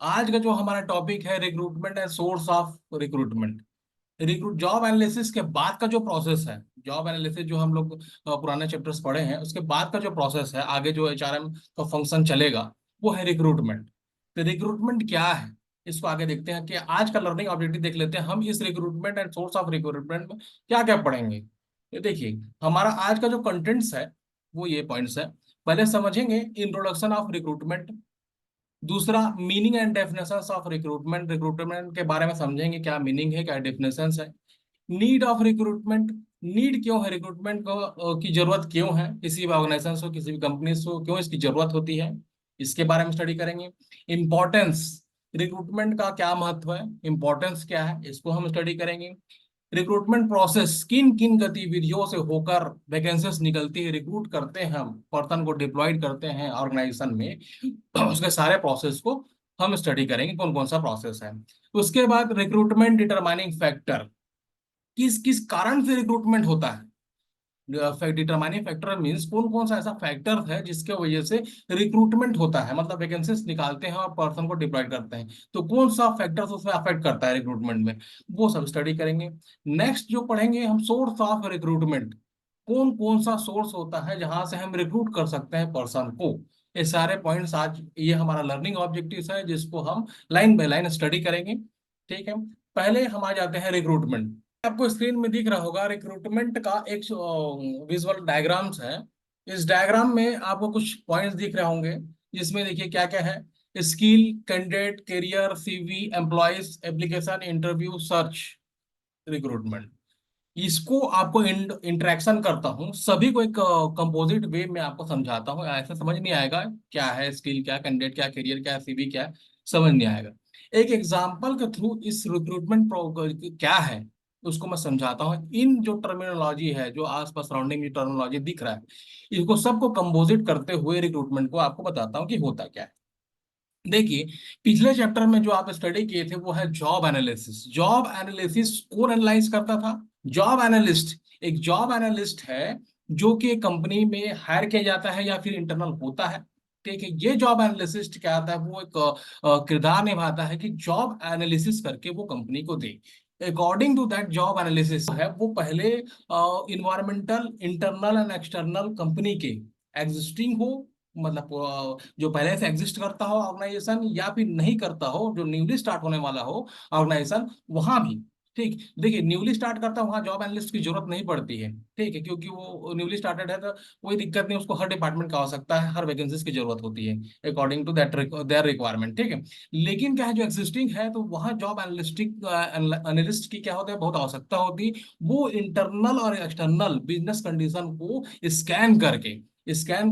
आज का जो हमारा टॉपिक है recruitment and source of recruitment. Recruit job analysis के बाद का जो प्रोसेस है, जॉब एनालिसिस जो हम लोग पुराने चैप्टर्स पढ़े हैं उसके बाद का जो प्रोसेस है, आगे जो एचआरएम का फंक्शन चलेगा वो है रिक्रूटमेंट। तो रिक्रूटमेंट क्या है, इसको आगे देखते हैं कि आज का लर्निंग ऑब्जेक्टिव देख लेते हैं हम इस recruitment and source of recruitment में क्या क्या पढ़ेंगे। ये देखिए, हमारा आज का जो कंटेंट्स है वो ये पॉइंट्स है। पहले समझेंगे इंट्रोडक्शन ऑफ रिक्रूटमेंट। दूसरा, meaning and definitions of recruitment. Recruitment के बारे में समझेंगे, क्या मीनिंग है, क्या डेफिनेशंस है। नीड ऑफ रिक्रूटमेंट, नीड क्यों है रिक्रूटमेंट को, की जरूरत क्यों है, किसी भी ऑर्गेनाइजेशन को, किसी भी कंपनी को क्यों इसकी जरूरत होती है, इसके बारे में स्टडी करेंगे। इंपॉर्टेंस, रिक्रूटमेंट का क्या महत्व है, इंपॉर्टेंस क्या है, इसको हम स्टडी करेंगे। रिक्रूटमेंट प्रोसेस, किन किन गतिविधियों से होकर वैकेंसीज निकलती है, रिक्रूट करते हैं हम पर्सन को, डिप्लॉयड करते हैं ऑर्गेनाइजेशन में, उसके सारे प्रोसेस को हम स्टडी करेंगे, कौन कौन सा प्रोसेस है। उसके बाद रिक्रूटमेंट डिटरमाइनिंग फैक्टर, किस किस कारण से रिक्रूटमेंट होता है। डिटरमाइनिंग फैक्टर मींस कौन कौन सा ऐसा फैक्टर है जिसके वजह से रिक्रूटमेंट होता है, मतलब वैकेंसीज निकालते हैं और पर्सन को डिप्लॉय करते हैं, तो कौन सा फैक्टर उसमें अफेक्ट करता है रिक्रूटमेंट में, वो सब स्टडी करेंगे। नेक्स्ट जो पढ़ेंगे हम, सोर्स ऑफ रिक्रूटमेंट, कौन कौन सा सोर्स होता है जहां से हम रिक्रूट कर सकते हैं पर्सन को। ये सारे पॉइंट्स आज ये हमारा लर्निंग ऑब्जेक्टिव है जिसको हम लाइन बाय लाइन स्टडी करेंगे। ठीक है, पहले हम आ जाते हैं रिक्रूटमेंट। आपको स्क्रीन में दिख रहा होगा रिक्रूटमेंट का एक विजुअल डायग्राम्स है। इस डायग्राम में आपको कुछ पॉइंट्स दिख रहे होंगे, जिसमें देखिए क्या क्या है। Skill, candidate, career, CV, employees, application, interview, search, recruitment. इसको आपको इंटरेक्शन करता हूँ, सभी को एक कंपोजिट वे में आपको समझाता हूँ, ऐसे समझ नहीं आएगा क्या है स्किल, क्या कैंडिडेट, क्या करियर, क्या सीवी, क्या है, समझ नहीं आएगा। एक एग्जांपल के थ्रू इस रिक्रूटमेंट क्या है उसको मैं समझाता हूँ। इन जो टर्मिनोलॉजी है, जो आसपास सराउंडिंग में टर्मिनोलॉजी दिख रहा है, इसको सबको कंपोजिट करते हुए रिक्रूटमेंट को आपको बताता हूँ कि होता क्या है। देखिए, पिछले चैप्टर में जो आप स्टडी किए थे वो है जॉब एनालिसिस। जॉब एनालिसिस कौन एनालाइज करता था? Job analyst. एक जॉब एनालिस्ट है जो कि एक कंपनी में हायर किया जाता है या फिर इंटरनल होता है। ठीक है, ये जॉब एनालिसिस्ट क्या आता है, वो एक किरदार निभाता है कि जॉब एनालिसिस करके वो कंपनी को दे। According to that job analysis है वो पहले environmental, internal and external company के एग्जिस्टिंग हो, मतलब जो पहले से एग्जिस्ट करता हो ऑर्गेनाइजेशन, या फिर नहीं करता हो, जो न्यूली स्टार्ट होने वाला हो ऑर्गेनाइजेशन, वहां भी। ठीक, देखिए न्यूली स्टार्ट करता है वहां जॉब एनालिस्ट की जरूरत नहीं पड़ती है। ठीक है, क्योंकि वो न्यूली स्टार्टेड है तो कोई दिक्कत नहीं, उसको हर डिपार्टमेंट का आवश्यकता है, हर वैकेंसीज की जरूरत होती है according to that their requirement. ठीक है, लेकिन क्या है, जो एग्जिस्टिंग है तो वहाँ जॉब एनालिस्टिक एनालिस्ट की क्या होता है, बहुत आवश्यकता होती है। वो इंटरनल और एक्सटर्नल बिजनेस कंडीशन को स्कैन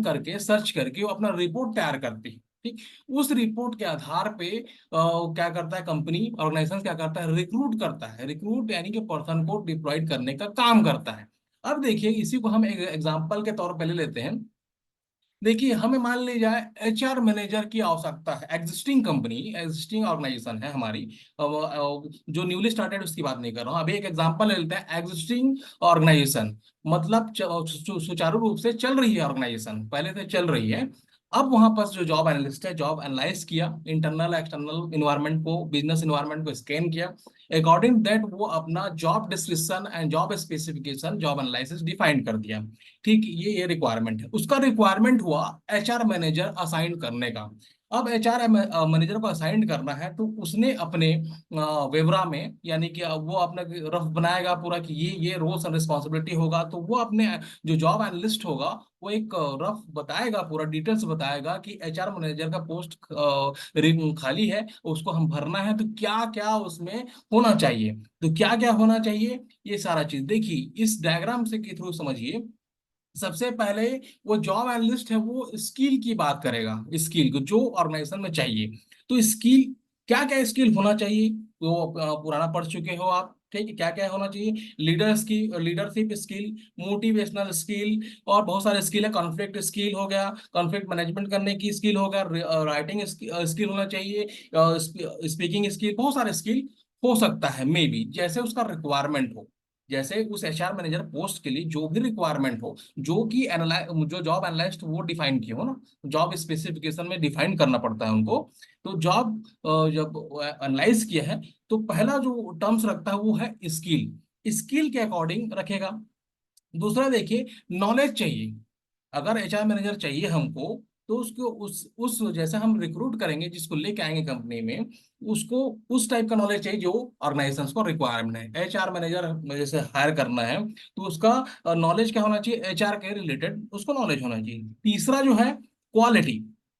करके सर्च करके वो अपना रिपोर्ट तैयार करती है। ठीक, उस रिपोर्ट के आधार पे क्या करता है कंपनी, ऑर्गेनाइजेशन क्या करता है, रिक्रूट करता है। रिक्रूट यानी कि पर्सन को डिप्लॉयड करने का काम करता है। अब देखिए, इसी को हम एक एग्जांपल के तौर पे ले लेते हैं। देखिए, हमें मान ली जाए एचआर मैनेजर की आवश्यकता है, एग्जिस्टिंग कंपनी, एग्जिस्टिंग ऑर्गेनाइजेशन है हमारी, जो न्यूली स्टार्टेड उसकी बात नहीं कर रहा हूँ। अभी एक एग्जांपल ले लेते हैं, एग्जिस्टिंग ऑर्गेनाइजेशन, मतलब सुचारू रूप से चल रही है ऑर्गेनाइजेशन, पहले से चल रही है। अब वहां पर जो जॉब एनालिस्ट है, जॉब एनालाइज किया, इंटरनल एक्सटर्नल इन्वायरमेंट को, बिजनेस इन्वायरमेंट को स्कैन किया। अकॉर्डिंग दैट वो अपना job description and job specification, job analysis define कर दिया। ठीक, ये रिक्वायरमेंट है, उसका रिक्वायरमेंट हुआ एचआर मैनेजर असाइन करने का। अब एचआर मैनेजर को असाइन करना है तो उसने अपने व्यवरा में, यानी कि वो अपना रफ बनाएगा पूरा कि ये रोल्स एंड रिस्पॉन्सिबिलिटी होगा, तो वो अपने जो जॉब एनालिस्ट होगा वो एक रफ बताएगा, पूरा डिटेल्स बताएगा कि एचआर मैनेजर का पोस्ट खाली है, उसको हम भरना है, तो क्या क्या उसमें होना चाहिए। तो क्या क्या होना चाहिए, ये सारा चीज देखिए इस डायग्राम से के थ्रू समझिए। सबसे पहले वो जॉब एनालिस्ट है वो स्किल की बात करेगा, स्किल को जो ऑर्गेनाइजेशन में चाहिए। तो स्किल, क्या क्या स्किल होना चाहिए, वो पुराना पढ़ चुके हो आप। ठीक है, क्या क्या होना चाहिए, लीडरशिप स्किल, मोटिवेशनल स्किल, और बहुत सारे स्किल है। कॉन्फ्लिक्ट स्किल हो गया, कॉन्फ्लिक्ट मैनेजमेंट करने की स्किल हो गया, राइटिंग स्किल होना चाहिए, स्पीकिंग स्किल, बहुत सारे स्किल हो सकता है मे बी, जैसे उसका रिक्वायरमेंट हो। जैसे उस एचआर मैनेजर पोस्ट के लिए जो भी रिक्वायरमेंट हो, जो कि एनालाइज, जो जॉब एनालिस्ट वो डिफाइन किए हो ना, जॉब स्पेसिफिकेशन में डिफाइन करना पड़ता है उनको। तो जॉब जब एनालाइज किया है तो पहला जो टर्म्स रखता है वो है स्किल, स्किल के अकॉर्डिंग रखेगा। दूसरा देखिए, नॉलेज चाहिए। अगर एचआर मैनेजर चाहिए हमको, तो उसको उस जैसे हम रिक्रूट करेंगे, जिसको लेके आएंगे कंपनी में, उसको उस टाइप का नॉलेज चाहिए जो ऑर्गेनाइजेशन को रिक्वायरमेंट है। एचआर मैनेजर जैसे हायर करना है तो उसका नॉलेज क्या होना चाहिए, एचआर के रिलेटेड उसको नॉलेज होना चाहिए। तीसरा जो है क्वालिटी,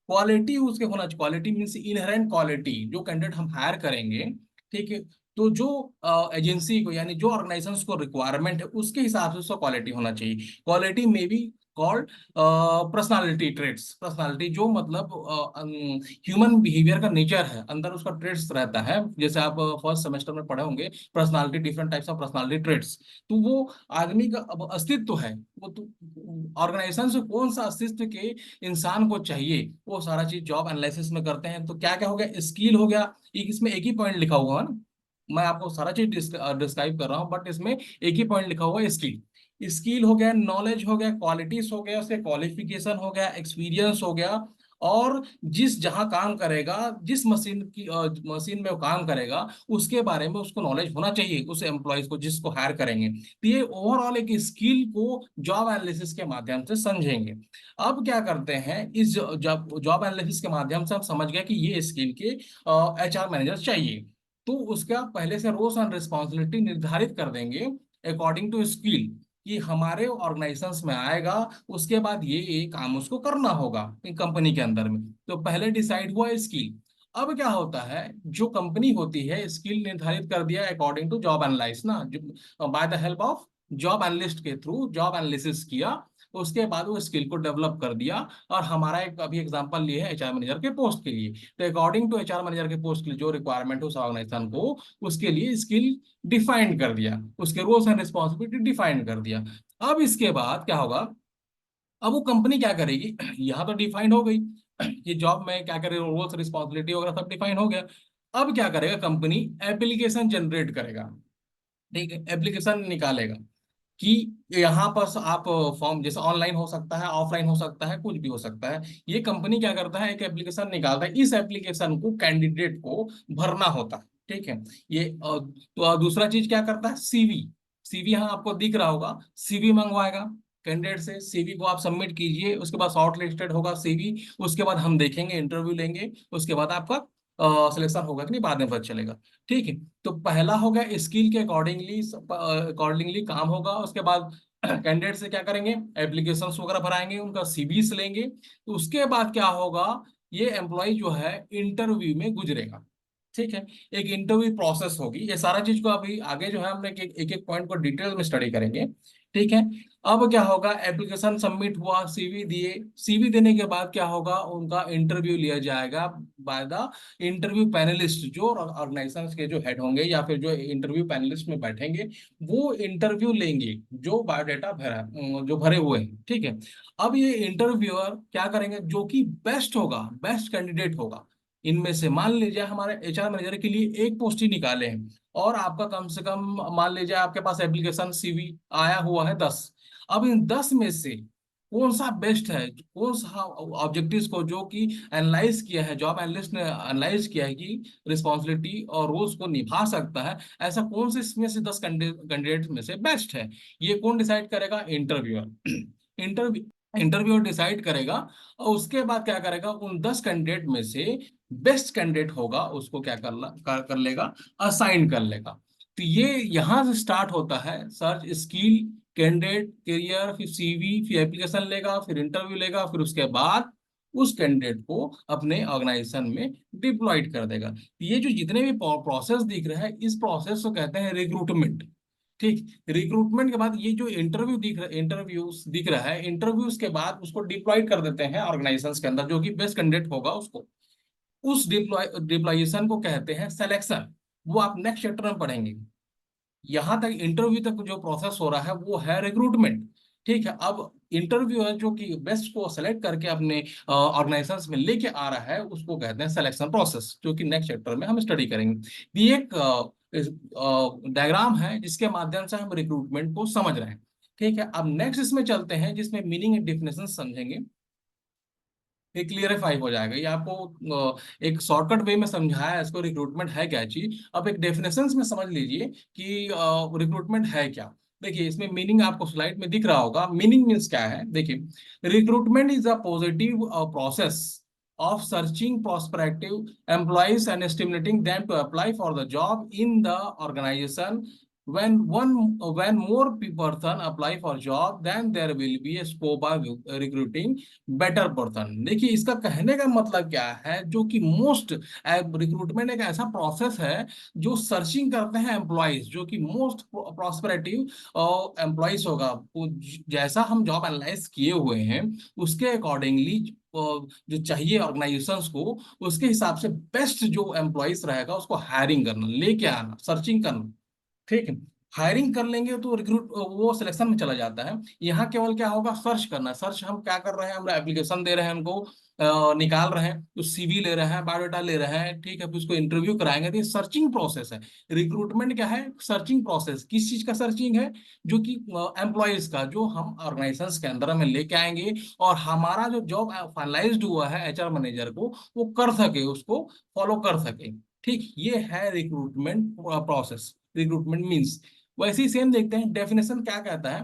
क्वालिटी उसके होना चाहिए। क्वालिटी मीन्स इनहेरेंट क्वालिटी, जो कैंडिडेट हम हायर करेंगे, ठीक है, तो जो एजेंसी को यानी जो ऑर्गेनाइजेशन को रिक्वायरमेंट है उसके हिसाब से उसका क्वालिटी होना चाहिए। क्वालिटी में भी कॉल्ड पर्सनालिटी ट्रेट्स, पर्सनालिटी जो मतलब ह्यूमन बिहेवियर का नेचर है, अंदर उसका ट्रेट्स रहता है। जैसे आप फर्स्ट सेमेस्टर में पढ़े होंगे personality, different types of personality traits. तो वो आदमी का अब अस्तित्व है, वो तो ऑर्गेनाइजेशन से कौन सा अस्तित्व के इंसान को चाहिए, वो सारा चीज जॉब एनालिसिस में करते हैं। तो क्या क्या हो गया, स्किल हो गया, इसमें एक ही पॉइंट लिखा हुआ है ना, मैं आपको सारा चीज डिस्क्राइब कर रहा हूँ, बट इसमें एक ही पॉइंट लिखा हुआ है, स्किल। स्किल हो गया, नॉलेज हो गया, क्वालिटीज हो गया, उसके क्वालिफिकेशन हो गया, एक्सपीरियंस हो गया, और जिस जहां काम करेगा, जिस मशीन में वो काम करेगा, उसके बारे में उसको नॉलेज होना चाहिए, उस एम्प्लॉयज को जिसको हायर करेंगे। तो ये ओवरऑल एक स्किल को जॉब एनालिसिस के माध्यम से समझेंगे। अब क्या करते हैं, इस जॉब जॉब एनालिसिस के माध्यम से हम समझ गए कि ये स्किल के एचआर मैनेजर चाहिए। तो उसका पहले से रोल्स एंड रिस्पॉन्सिबिलिटी निर्धारित कर देंगे अकॉर्डिंग टू स्किल, कि हमारे ऑर्गेनाइजेशंस में आएगा, उसके बाद ये काम उसको करना होगा कंपनी के अंदर में। तो पहले डिसाइड हुआ स्किल। अब क्या होता है, जो कंपनी होती है स्किल निर्धारित कर दिया अकॉर्डिंग टू जॉब एनालिसिस ना, by the help of job analyst के थ्रू जॉब एनालिसिस किया, उसके बाद वो स्किल को डेवलप कर दिया। और हमारा एक अभी एग्जांपल लिए है एचआर मैनेजर के पोस्ट के लिए, तो अकॉर्डिंग टू एचआर मैनेजर के पोस्ट के लिए जो रिक्वायरमेंट है उस ऑर्गेनाइजेशन को, उसके लिए स्किल डिफाइन कर दिया, उसके रोल्स एंड रिस्पॉन्सिबिलिटी डिफाइन कर दिया। अब इसके बाद क्या होगा, अब वो कंपनी क्या करेगी, यहाँ तो डिफाइन हो गई कि जॉब में क्या करे, रोल्स रिस्पॉन्सिबिलिटी वगैरह सब डिफाइन हो गया। अब क्या करेगा कंपनी, एप्लीकेशन जनरेट करेगा, ठीक है, एप्लीकेशन निकालेगा कि यहाँ पर आप फॉर्म, जैसे ऑनलाइन हो सकता है, ऑफलाइन हो सकता है, कुछ भी हो सकता है। ये कंपनी क्या करता है, एक एप्लीकेशन निकालता है, इस एप्लीकेशन को कैंडिडेट को भरना होता है, ठीक है। ये तो दूसरा चीज क्या करता है, सीवी, सीवी यहाँ आपको दिख रहा होगा, सीवी मंगवाएगा कैंडिडेट से। सीवी को आप सबमिट कीजिए, उसके बाद शॉर्ट लिस्टेड होगा सीवी, उसके बाद हम देखेंगे, इंटरव्यू लेंगे, उसके बाद आपका सिलेक्शन होगा कि नहीं बाद में पता चलेगा, ठीक है। तो पहला हो गया स्किल के अकॉर्डिंगली काम होगा। उसके बाद कैंडिडेट से क्या करेंगे, एप्लीकेशंस वगैरह भराएंगे, उनका सीवीस लेंगे। तो उसके बाद क्या होगा, ये एम्प्लॉय जो है इंटरव्यू में गुजरेगा, ठीक है। एक इंटरव्यू प्रोसेस होगी, ये सारा चीज को अभी आगे जो है हमने एक एक पॉइंट को डिटेल में स्टडी करेंगे, ठीक है। अब क्या होगा, एप्लीकेशन सबमिट हुआ, सीवी दिए, सीवी देने के बाद क्या होगा, उनका इंटरव्यू लिया जाएगा बाय द इंटरव्यू पैनलिस्ट, जो ऑर्गेनाइजेशन के जो हेड होंगे या फिर जो इंटरव्यू पैनलिस्ट में बैठेंगे, वो इंटरव्यू लेंगे जो बायोडाटा भरा, जो भरे हुए हैं, ठीक है। अब ये इंटरव्यूअर क्या करेंगे, जो कि बेस्ट होगा, बेस्ट कैंडिडेट होगा, इनमें से मान लीजिए हमारे एचआर मैनेजर के लिए एक पोस्ट ही निकाले हैं, और आपका कम से कम मान लीजिए आपके पास एप्लीकेशन सीवी आया हुआ है 10। अब इन 10 में से कौन सा बेस्ट है, कौन सा ऑब्जेक्टिव्स को जो कि एनालाइज किया है, जॉब एनालिस्ट ने एनालाइज किया है कि रिस्पॉन्सिबिलिटी और रोल्स को निभा सकता है, ऐसा कौन से इसमें से 10 कैंडिडेट में से बेस्ट है, ये कौन डिसाइड करेगा, इंटरव्यूअर। इंटरव्यू इंटरव्यूअर डिसाइड करेगा, और उसके बाद क्या करेगा, उन 10 कैंडिडेट में से बेस्ट कैंडिडेट होगा उसको क्या कर लेगा, असाइन कर लेगा। तो ये यहाँ से स्टार्ट होता है सर्च, स्किल, कैंडिडेट, करियर, फिर सीवी, फिर एप्लीकेशन लेगा, फिर इंटरव्यू लेगा, फिर उसके बाद उस कैंडिडेट को अपने ऑर्गेनाइजेशन में डिप्लॉयड कर देगा। तो ये जो जितने भी प्रोसेस दिख रहे हैं, इस प्रोसेस को कहते हैं रिक्रूटमेंट, ठीक। रिक्रूटमेंट के बाद ये जो इंटरव्यूज के बाद उसको डिप्लॉयड कर देते हैं ऑर्गेनाइजेशंस के अंदर, जो कि बेस्ट कैंडिडेट होगा उसको, उस डिप्लॉयशन को कहते हैं सिलेक्शन। वो आप नेक्स्ट चैप्टर में पढ़ेंगे। यहां तक इंटरव्यू तक जो प्रोसेस हो रहा है वो है रिक्रूटमेंट, ठीक है। अब इंटरव्यू है जो कि बेस्ट को सेलेक्ट करके अपने ऑर्गेनाइजेशंस में लेके आ रहा है, उसको कहते हैं सिलेक्शन प्रोसेस, जो कि नेक्स्ट चैप्टर में हम स्टडी करेंगे। ये एक डायग्राम है जिसके माध्यम से हम रिक्रूटमेंट को समझ रहे हैं, ठीक है। अब नेक्स्ट इसमें चलते हैं जिसमें मीनिंग एंड डेफिनेशन समझेंगे। ये क्लियरिफाई हो जाएगा। ये आपको एक शॉर्टकट वे में समझाया है इसको, रिक्रूटमेंट है क्या चीज। अब एक डेफिनेशंस में समझ लीजिए कि रिक्रूटमेंट है क्या। देखिए इसमें मीनिंग आपको स्लाइड में दिख रहा होगा। मीनिंग मीन्स क्या है, देखिए recruitment is a positive process of searching prospective employees and stimulating them to apply for the job in the organization. When more person apply for job, then there will be a scope of recruiting better person। देखिए इसका कहने का मतलब क्या है, जो कि most recruitment एक ऐसा प्रोसेस है जो सर्चिंग करते हैं एम्प्लॉयज, जो कि मोस्ट प्रॉस्पेरेटिव एम्प्लॉयज होगा। वो जैसा हम जॉब एनालाइज किए हुए हैं उसके अकॉर्डिंगली जो चाहिए ऑर्गेनाइजेशंस को, उसके हिसाब से बेस्ट जो एम्प्लॉयज रहेगा उसको हायरिंग करना, लेके आना, सर्चिंग करना। ठीक है, हायरिंग कर लेंगे तो रिक्रूट वो सिलेक्शन में चला जाता है। यहाँ केवल क्या होगा, सर्च करना। सर्च हम क्या कर रहे हैं, हम एप्लीकेशन दे रहे हैं उनको, निकाल रहे हैं, तो सीवी ले रहे हैं, बायोडाटा ले रहे हैं, ठीक है, फिर उसको इंटरव्यू कराएंगे। तो ये सर्चिंग प्रोसेस है। रिक्रूटमेंट क्या है, सर्चिंग प्रोसेस। किस चीज का सर्चिंग है, जो कि एम्प्लॉयज का, जो हम ऑर्गेनाइजेशन के अंदर में लेके आएंगे और हमारा जो जॉब फाइनलाइज्ड हुआ है एचआर मैनेजर को वो कर सके, उसको फॉलो कर सके। ठीक, ये है रिक्रूटमेंट प्रोसेस। Recruitment means. वैसे ही सेम देखते हैं डेफिनेशन क्या कहता है।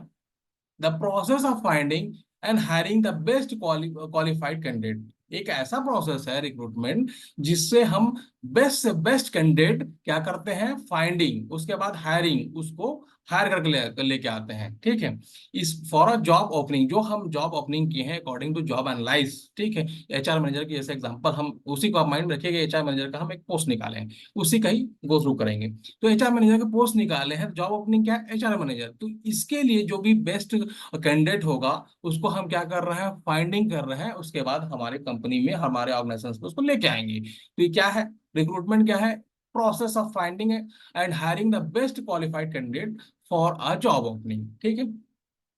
The process of finding and hiring the best qualified candidate. एक ऐसा प्रोसेस है रिक्रूटमेंट जिससे हम बेस्ट से बेस्ट कैंडिडेट क्या करते हैं, फाइंडिंग, उसके बाद हायरिंग, उसको हायर करके लेके आते हैं। ठीक है, इस फॉर अ जॉब ओपनिंग, जो हम जॉब ओपनिंग किए हैं अकॉर्डिंग टू जॉब एनालाइज। ठीक है, एचआर मैनेजर की जैसे एग्जांपल, हम उसी को आप माइंड में रखिएगा। एचआर मैनेजर का हम एक पोस्ट निकाले हैं, उसी का ही गो थ्रू करेंगे। तो एचआर मैनेजर का पोस्ट निकाले हैं, जॉब ओपनिंग क्या है, एचआर मैनेजर। तो इसके लिए जो भी बेस्ट कैंडिडेट होगा उसको हम क्या कर रहे हैं, फाइंडिंग कर रहे हैं, उसके बाद हमारे कंपनी में, हमारे ऑर्गेनाइजेशन में उसको लेके आएंगे। तो ये क्या है, रिक्रूटमेंट क्या है, process of finding and hiring the best qualified candidate for a job opening. ठीक है,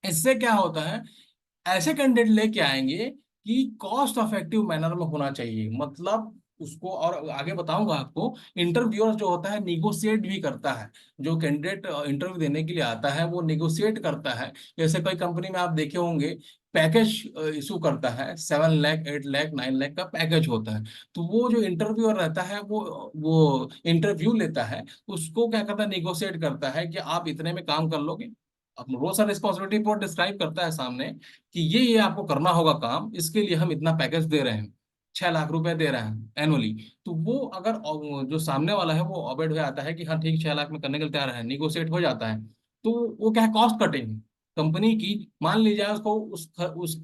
इससे क्या होता है, ऐसे कैंडिडेट लेके आएंगे कि कॉस्ट इफेक्टिव मैनर में होना चाहिए। मतलब उसको, और आगे बताऊंगा आपको, इंटरव्यूअर जो होता है निगोशिएट भी करता है। जो कैंडिडेट इंटरव्यू देने के लिए आता है वो निगोशिएट करता है। जैसे कोई कंपनी में आप देखे होंगे, पैकेज इशू करता है, 7 लाख, 8 लाख, 9 लाख का पैकेज होता है। तो वो जो इंटरव्यूअर रहता है वो इंटरव्यू लेता है, उसको क्या करता है, निगोशिएट करता है कि आप इतने में काम कर लोगे। अपना रोल्स एंड रिस्पॉन्सिबिलिटी पर डिस्क्राइब करता है सामने कि ये आपको करना होगा काम, इसके लिए हम इतना पैकेज दे रहे हैं, 6 लाख रुपए दे रहे हैं एनुअली। तो वो अगर जो सामने वाला है वो ऑबिड हो जाता है कि हाँ ठीक, 6 लाख में करने के लिए तैयार है, निगोशिएट हो जाता है। तो वो क्या है, कॉस्ट कटिंग कंपनी की। मान लीजिए उसको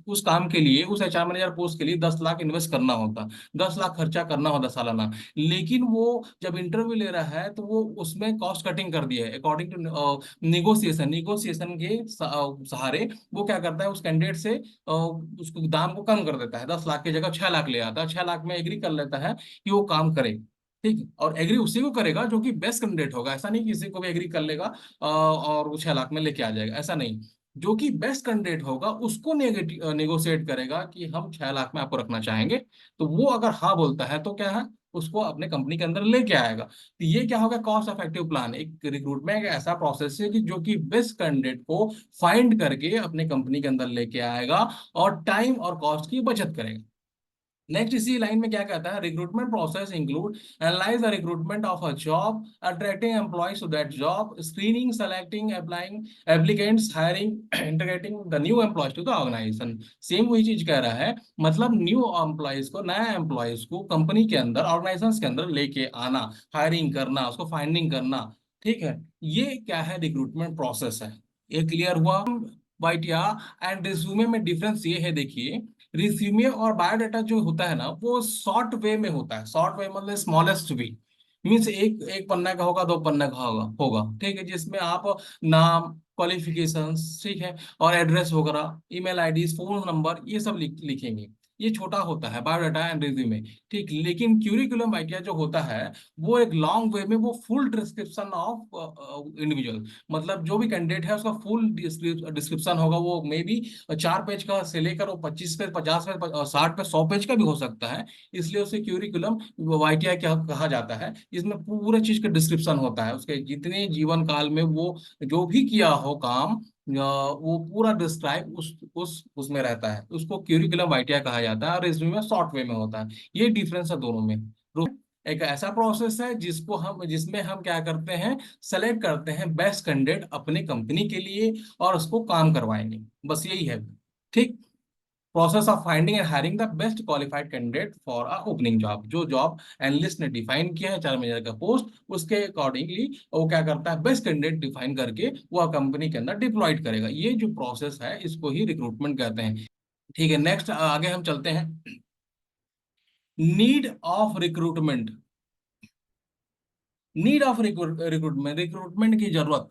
उस काम के लिए, उस एचआर मैनेजर पोस्ट के लिए 10 लाख इन्वेस्ट करना होता, 10 लाख खर्चा करना होता सालाना। लेकिन वो जब इंटरव्यू ले रहा है तो वो उसमें कॉस्ट कटिंग कर दिया है अकॉर्डिंग टू निगोशिएशन के सहारे। वो क्या करता है, उस कैंडिडेट से उसको दाम को कम कर देता है, 10 लाख की जगह 6 लाख ले आता है, 6 लाख में एग्री कर लेता है कि वो काम करे। ठीक है, और एग्री उसी को करेगा जो कि बेस्ट कैंडिडेट होगा। ऐसा नहीं किसी को भी एग्री कर लेगा और वो 6 लाख में लेके आ जाएगा, ऐसा नहीं। जो कि बेस्ट कैंडिडेट होगा उसको नेगोशिएट करेगा कि हम 6 लाख में आपको रखना चाहेंगे। तो वो अगर हाँ बोलता है तो क्या है, उसको अपने कंपनी के अंदर लेके आएगा। तो ये क्या होगा, कॉस्ट इफेक्टिव प्लान। एक रिक्रूटमेंट एक ऐसा प्रोसेस है कि जो कि बेस्ट कैंडिडेट को फाइंड करके अपने कंपनी के अंदर लेके आएगा और टाइम और कॉस्ट की बचत करेगा। नेक्स्ट इसी लाइन में क्या कहता है, recruitment process include analyze the recruitment of a job, attracting employees to that job, screening, selecting, applying applicants, hiring, integrating the new employees to the organization. Same वही चीज कह रहा है। मतलब न्यू एम्प्लॉयज को, नया एम्प्लॉयज को कंपनी के अंदर, ऑर्गेनाइजेशन के अंदर लेके आना, हायरिंग करना, उसको फाइंडिंग करना। ठीक है, ये क्या है, रिक्रूटमेंट प्रोसेस है। ये क्लियर हुआ वाइटिया। एंड रिज्यूमे में डिफरेंस ये है, देखिए रिज्यूमे और बायोडाटा जो होता है ना वो शॉर्ट वे में होता है। शॉर्ट वे मतलब स्मॉलेस्ट वे, मीन्स एक एक पन्ना का होगा, 2 पन्ना का होगा होगा ठीक है, जिसमें आप नाम, क्वालिफिकेशंस, ठीक है, और एड्रेस वगैरह, ईमेल आईडी, फोन नंबर, ये सब लिखेंगे। ये छोटा होता है बायोडाटा एंड रिज्यूमे। ठीक, लेकिन क्यूरिकुलम आइडिया जो होता है वो एक लॉन्ग वे में, वो फुल डिस्क्रिप्शन ऑफ इंडिविजुअल। मतलब जो भी कैंडिडेट है उसका फुल डिस्क्रिप्शन होगा। वो मे बी 4 पेज का से लेकर वो 25 पेज, 50 पेज, 60 पेज, 100 पेज का भी हो सकता है। इसलिए उसे क्यूरिकुलम वाइटिया क्या कहा जाता है। इसमें पूरे चीज का डिस्क्रिप्शन होता है, उसके जितने जीवन काल में वो जो भी किया हो काम, वो पूरा डिस्क्राइब उस उसमें रहता है, उसको क्यूरिकुलम वाइटिया कहा जाता है, और रिज्यूमे में शॉर्ट वे में होता है। ये डिफरेंस है दोनों में। एक ऐसा प्रोसेस है जिसमें हम क्या करते हैं, सेलेक्ट करते हैं बेस्ट कैंडिडेट अपने कंपनी के लिए और उसको काम करवाएंगे, बस यही है। ठीक। Process of finding and hiring the best qualified candidate for a opening job, जो जॉब एनालिस्ट ने डिफाइन किया है 4 महीने का पोस्ट, उसके अकॉर्डिंगली वो क्या करता है, बेस्ट कैंडिडेट डिफाइन करके वो कंपनी के अंदर डिप्लॉयड करेगा। ये जो प्रोसेस है इसको ही रिक्रूटमेंट कहते हैं। ठीक है, नेक्स्ट आगे हम चलते हैं। Need of recruitment. Need of recruitment, recruitment की जरूरत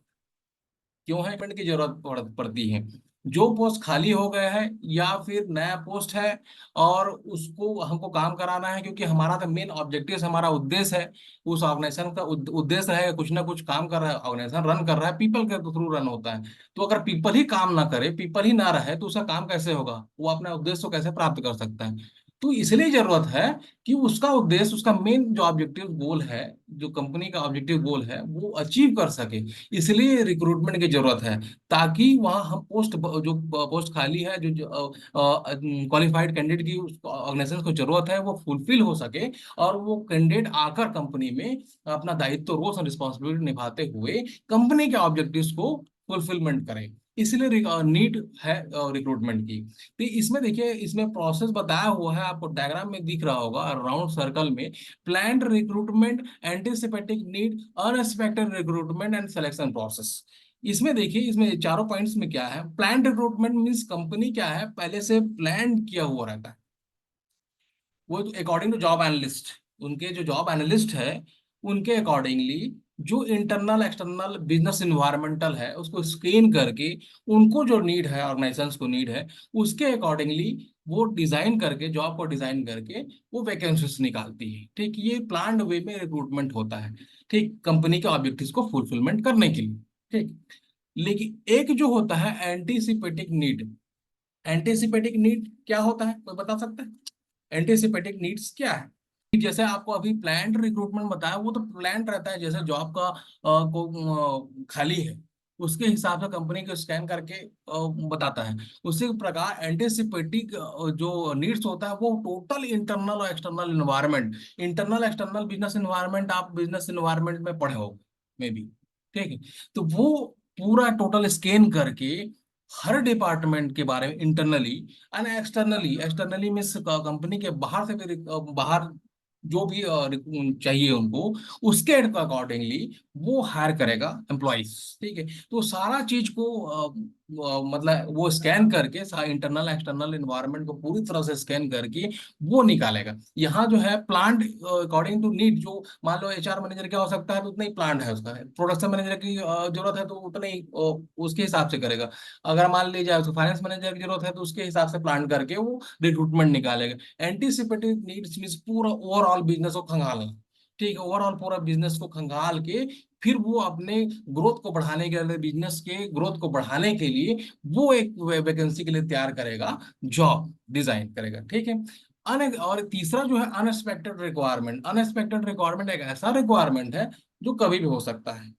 क्यों है, रिक्रूटमेंट की जरूरत पड़ती है। जो पोस्ट खाली हो गया है या फिर नया पोस्ट है और उसको हमको काम कराना है, क्योंकि हमारा तो मेन ऑब्जेक्टिव, हमारा उद्देश्य है, उस ऑर्गेनाइजेशन का उद्देश्य है कुछ ना कुछ काम कर रहा है, ऑर्गेनाइजेशन रन कर रहा है, पीपल के थ्रू रन होता है। तो अगर पीपल ही काम ना करे, पीपल ही ना रहे, तो उसका काम कैसे होगा, वो अपने उद्देश्य को कैसे प्राप्त कर सकता है। तो इसलिए जरूरत है कि उसका उद्देश्य, उसका मेन जो ऑब्जेक्टिव गोल है, जो कंपनी का ऑब्जेक्टिव गोल है, वो अचीव कर सके। इसलिए रिक्रूटमेंट की जरूरत है, ताकि वहाँ हम जो पोस्ट खाली है, जो क्वालिफाइड कैंडिडेट की ऑर्गेनाइजेशन को जरूरत है, वो फुलफिल हो सके, और वो कैंडिडेट आकर कंपनी में अपना दायित्व, रोल्स एंड रिस्पॉन्सिबिलिटी निभाते हुए कंपनी के ऑब्जेक्टिव्स को फुलफिलमेंट करें। इसलिए नीड है रिक्रूटमेंट की। तो इसमें देखिए, इसमें प्रोसेस बताया हुआ है, आपको डायग्राम में दिख रहा होगा राउंड सर्कल में। Planned recruitment, anticipated need, unexpected recruitment and selection process. इसमें देखिए, इसमें चारों पॉइंट्स में क्या है, प्लान रिक्रूटमेंट मींस कंपनी क्या है, पहले से प्लान किया हुआ रहता है। वो अकॉर्डिंग टू जॉब एनालिस्ट, उनके जो जॉब एनालिस्ट है, उनके अकॉर्डिंगली जो इंटरनल एक्सटर्नल बिजनेस इन्वायरमेंटल है, उसको स्क्रीन करके उनको जो नीड है, ऑर्गेनाइजेशंस को नीड है, उसके अकॉर्डिंगली वो डिजाइन करके, जॉब को डिजाइन करके वो वैकेंसीज निकालती है। ठीक, ये प्लान्ड वे में रिक्रूटमेंट होता है। ठीक, कंपनी के ऑब्जेक्टिव्स को फुलफिलमेंट करने के लिए। ठीक। लेकिन एक जो होता है एंटीसिपेटिक नीड, एंटीसिपेटिक नीड क्या होता है, कोई बता सकता है एंटीसिपेटिक नीड्स क्या है? जैसे आपको अभी प्लान्ड रिक्रूटमेंट बताया, वो तो प्लान्ड रहता है, जैसे जॉब का खाली है, उसके हिसाब से कंपनी को स्कैन करके बताता है। उसी प्रकार एंटीसिपेटिक जो नीड्स होता है, वो टोटल इंटरनल और external environment, internal external business environment, आप बिजनेस इन्वायरमेंट में पढ़े हो मे बी। ठीक है, तो वो पूरा टोटल स्कैन करके हर डिपार्टमेंट के बारे में internally and externally, externally means company के बाहर से भी, बाहर जो भी चाहिए उनको, उसके अकॉर्डिंगली वो हायर करेगा एम्प्लॉइज। ठीक है, तो सारा चीज को मतलब वो स्कैन करके, इंटरनल एक्सटर्नल इन्वायरमेंट को पूरी तरह से स्कैन करके वो निकालेगा। यहाँ जो है प्लांट अकॉर्डिंग टू नीड, जो मान लो एचआर मैनेजर क्या हो सकता है, तो उतना ही प्लांट है उसका, प्रोडक्शन मैनेजर की जरूरत है तो उतना ही उसके हिसाब से करेगा। अगर मान लीजिए उसको फाइनेंस मैनेजर की जरूरत है, तो उसके हिसाब से प्लान करके वो रिक्रूटमेंट निकालेगा। एंटीसिपेटेड नीड्स मींस पूरा ओवरऑल बिजनेस को खंगालना। ठीक है, ओवरऑल पूरा बिजनेस को खंगाल के फिर वो अपने ग्रोथ को बढ़ाने के लिए, बिजनेस के ग्रोथ को बढ़ाने के लिए वो एक वैकेंसी के लिए तैयार करेगा, जॉब डिजाइन करेगा। ठीक है। और तीसरा जो है अनएक्सपेक्टेड रिक्वायरमेंट। अनएक्सपेक्टेड रिक्वायरमेंट एक ऐसा रिक्वायरमेंट है जो कभी भी हो सकता है।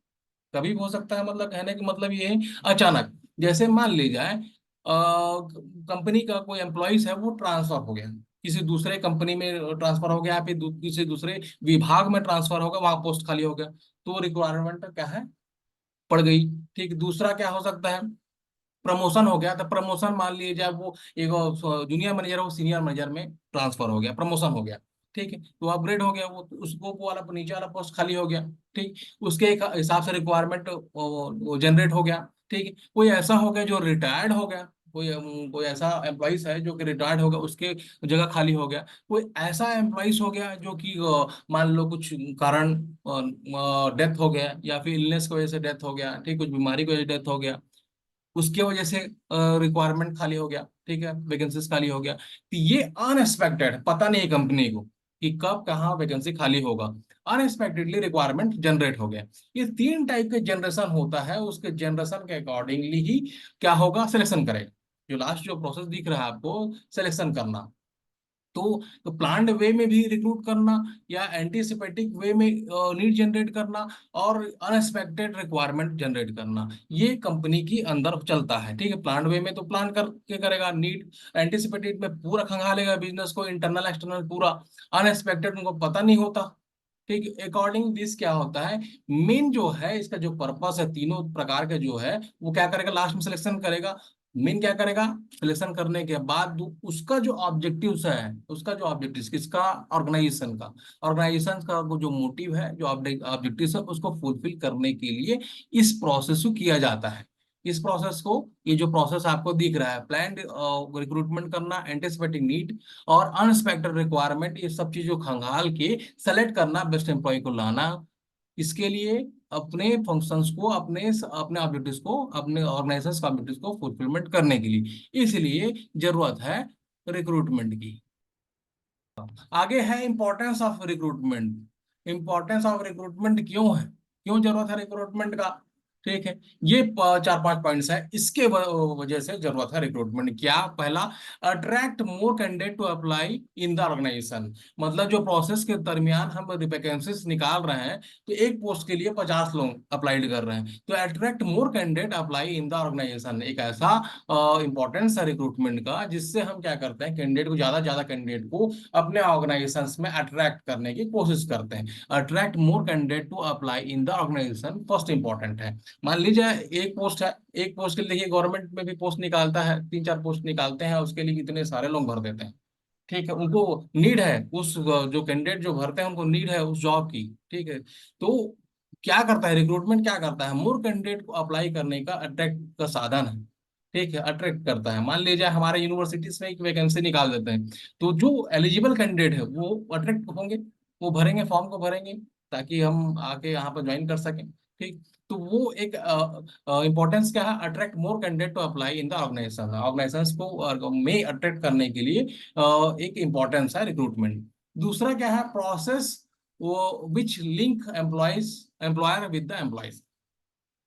कभी भी हो सकता है, मतलब कहने का मतलब ये है, अचानक। जैसे मान ली जाए कंपनी का कोई एम्प्लॉइज है, वो ट्रांसफर हो गया, किसी दूसरे कंपनी में ट्रांसफर हो गया, फिर किसी दूसरे विभाग में ट्रांसफर हो गया, वहां पोस्ट खाली हो गया, तो रिक्वायरमेंट क्या है, पड़ गई। ठीक, दूसरा क्या हो सकता है, प्रमोशन हो गया, तो प्रमोशन मान लीजिए जब वो एक जूनियर मैनेजर है, वो सीनियर मैनेजर में ट्रांसफर हो गया, प्रमोशन हो गया। ठीक है, तो अपग्रेड हो गया, वो उसको वो वाला नीचे वाला पोस्ट खाली हो गया। ठीक, उसके एक हिसाब से रिक्वायरमेंट जनरेट हो गया। ठीक है, कोई ऐसा हो गया जो रिटायर्ड हो गया, कोई ऐसा एम्प्लॉइज है जो कि रिटायर्ड हो गया, उसके जगह खाली हो गया। कोई ऐसा एम्प्लॉइज हो गया जो कि मान लो कुछ कारण डेथ हो गया, या फिर इलनेस की वजह से डेथ हो गया, ठीक, कुछ बीमारी की वजह से डेथ हो गया, उसके वजह से रिक्वायरमेंट खाली हो गया। ठीक है, वैकेंसीज खाली हो गया। तो ये अनएक्सपेक्टेड, पता नहीं कंपनी को कि कब कहाँ वैकेंसी खाली होगा, अनएक्सपेक्टेडली रिक्वायरमेंट जनरेट हो गया। ये 3 टाइप के जनरेशन होता है, उसके जनरेशन के अकॉर्डिंगली ही क्या होगा, सिलेक्शन करेगा। जो लास्ट जो प्रोसेस दिख रहा है आपको, सिलेक्शन करना। तो प्लान्ड वे में भी रिक्रूट करना, या एंटीसिपेटिक वे में नीड जनरेट करना, और अनएक्सपेक्टेड रिक्वायरमेंट जनरेट करना, ये कंपनी की अंदर चलता है। ठीक है, प्लान्ड वे में तो प्लान करके करेगा नीड, एंटीसिपेटेड में पूरा खंगालेगा बिजनेस को, इंटरनल एक्सटर्नल पूरा, अनएक्सपेक्टेड उनको पता नहीं होता। ठीक है, अकॉर्डिंग दिस क्या होता है, मेन जो है इसका जो पर्पस है, तीनों प्रकार के जो है वो क्या करेगा, लास्ट में सिलेक्शन करेगा। मेन क्या करेगा, सिलेक्शन करने के बाद उसका जो ऑब्जेक्टिव्स है, उसका जो ऑब्जेक्टिव किसका, ऑर्गेनाइजेशन का वो जो मोटिव है, जो ऑब्जेक्टिव है, उसको फुलफिल करने के लिए इस प्रोसेस को किया जाता है। इस प्रोसेस को, ये जो प्रोसेस आपको दिख रहा है, प्लान रिक्रूटमेंट करना, एंटिसिपेटिंग नीड और अनएक्सपेक्टेड रिक्वायरमेंट, ये सब चीजों खंगाल के सेलेक्ट करना, बेस्ट एम्प्लॉय को लाना, इसके लिए अपने फंक्शंस को, अपने अपने ऑब्जेक्टिव्स को, अपने ऑर्गेनाइजेशन के ऑब्जेक्टिव्स को फुलफिलमेंट करने के लिए, इसलिए जरूरत है रिक्रूटमेंट की। आगे है importance of recruitment. Importance of recruitment क्यों है, क्यों जरूरत है रिक्रूटमेंट का। ठीक है, ये 4-5 पॉइंट्स है, इसके वजह से जरूरत है रिक्रूटमेंट। क्या, पहला, attract more candidate to apply in the organization. मतलब जो प्रोसेस के दरमियान हम वैकेंसीज निकाल रहे हैं, तो एक पोस्ट के लिए 50 लोग अप्लाई कर रहे हैं, तो attract more candidate apply in the organization एक ऐसा इंपॉर्टेंस है रिक्रूटमेंट का, जिससे हम क्या करते हैं, कैंडिडेट को, ज्यादा कैंडिडेट को अपने ऑर्गेनाइजेशंस में अट्रैक्ट करने की कोशिश करते हैं। Attract more candidate to apply in the organization first important है। मान लीजिए एक पोस्ट है, एक पोस्ट के लिए देखिए गवर्नमेंट में भी पोस्ट निकालता है, 3-4 पोस्ट निकालते हैं, उसके लिए इतने सारे लोग भर देते हैं। ठीक है, उनको नीड है उस, जो कैंडिडेट जो भरते हैं उनको नीड है उस जॉब की। ठीक है, तो क्या करता है रिक्रूटमेंट, क्या करता है, मोर कैंडिडेट को अप्लाई करने का अट्रैक्ट का साधन है। ठीक है, अट्रैक्ट करता है। मान लीजिए हमारे यूनिवर्सिटीज में एक वैकेंसी निकाल देते हैं, तो जो एलिजिबल कैंडिडेट है वो अट्रैक्ट होंगे, वो भरेंगे, फॉर्म को भरेंगे, ताकि हम आके यहाँ पर ज्वाइन कर सकें। ठीक, तो वो एक इंपॉर्टेंस क्या है, attract more candidate to apply in the organization, organization को में अट्रैक्ट करने के लिए एक इंपॉर्टेंस है रिक्रूटमेंट। दूसरा क्या है, प्रोसेस वो which link employer with the employees.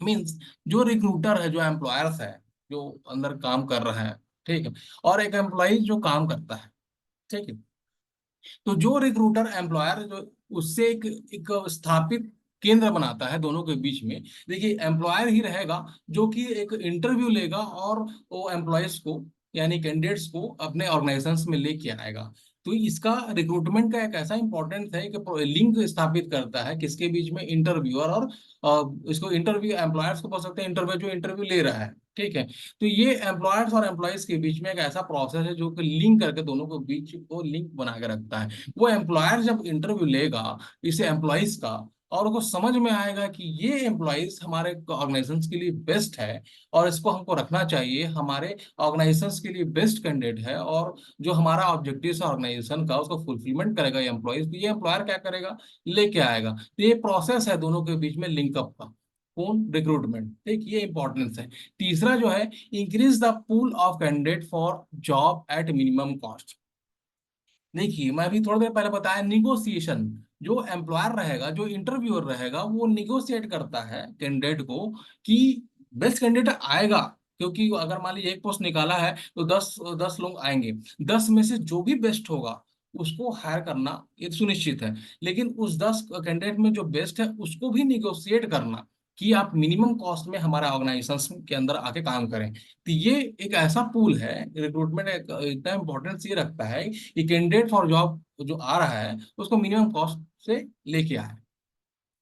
Means जो रिक्रूटर है, जो एम्प्लॉयर्स है, जो अंदर काम कर रहा है, ठीक है, और एक एम्प्लॉय जो काम करता है। ठीक है, तो जो रिक्रूटर एम्प्लॉयर जो, उससे एक स्थापित केंद्र बनाता है दोनों के बीच में। देखिए, एम्प्लॉयर ही रहेगा जो कि एक इंटरव्यू लेगा और वो एम्प्लॉयज को, यानी कैंडिडेट्स को अपने ऑर्गेनाइजेशंस में लेके आएगा। तो इसका रिक्रूटमेंट का एक ऐसा इंपॉर्टेंट है कि लिंक स्थापित करता है किसके बीच में, इंटरव्यूअर और इसको इंटरव्यू, एम्प्लॉयर्स को बोल सकते हैं इंटरव्यू, जो इंटरव्यू ले रहा है। ठीक है, तो ये एम्प्लॉयर्स और एम्प्लॉयज के बीच में एक ऐसा प्रोसेस है जो कि लिंक करके दोनों के बीच को लिंक बना के रखता है। वो एम्प्लॉयर जब इंटरव्यू लेगा इसे एम्प्लॉयज का, और उनको समझ में आएगा कि ये एम्प्लॉयज हमारे ऑर्गेनाइजेशन के लिए बेस्ट है, और इसको हमको रखना चाहिए, हमारे ऑर्गेनाइजेशन के लिए बेस्ट कैंडिडेट है, और जो हमारा ऑब्जेक्टिव है ऑर्गेनाइजेशन का उसको फुलफिलमेंट करेगा ये एम्प्लॉयज, तो ये एम्प्लॉयर क्या करेगा, लेके आएगा। तो ये प्रोसेस है दोनों के बीच में लिंकअप का, कौन, रिक्रूटमेंट। ठीक, ये इंपॉर्टेंस है। तीसरा जो है, increase the pool of candidate for job at minimum cost. देखिए, मैं अभी थोड़ी देर पहले बताया, निगोसिएशन, जो एम्प्लॉयर रहेगा, जो इंटरव्यूअर रहेगा, वो निगोशिएट करता है कैंडिडेट को कि बेस्ट कैंडिडेट आएगा। क्योंकि अगर मान लीजिए एक पोस्ट निकाला है तो 10 लोग आएंगे, 10 में से जो भी बेस्ट होगा उसको हायर करना ये सुनिश्चित है। लेकिन उस 10 कैंडिडेट में जो बेस्ट है उसको भी निगोशिएट करना कि आप मिनिमम कॉस्ट में हमारा ऑर्गेनाइजेशन के अंदर आके काम करें। तो ये एक ऐसा पूल है, रिक्रूटमेंट एक इतना इंपॉर्टेंस ये रखता है कि कैंडिडेट फॉर जॉब जो आ रहा है उसको मिनिमम कॉस्ट से लेके आए।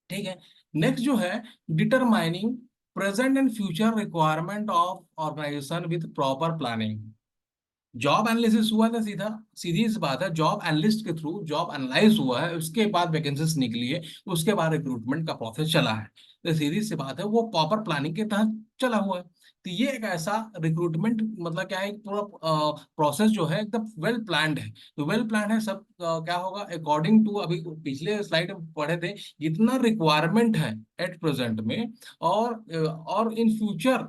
ठीक है, नेक्स्ट जो है, determining present and future requirement of organization with proper planning. Job analysis हुआ था, सीधा सीधी सी बात है, जॉब एनालिस्ट के थ्रू जॉब एनालाइज हुआ है, उसके बाद वैकेंसीज निकली है, उसके बाद रिक्रूटमेंट का प्रोसेस चला है। तो सीधी सी बात है, वो प्रॉपर प्लानिंग के तहत चला हुआ है। तो ये एक ऐसा रिक्रूटमेंट, मतलब क्या है, एक पूरा प्रोसेस जो है एकदम वेल प्लान्ड है। तो वेल प्लान है सब, क्या होगा अकॉर्डिंग टू, अभी पिछले स्लाइड में पढ़े थे, जितना रिक्वायरमेंट है एट प्रेजेंट में, और इन फ्यूचर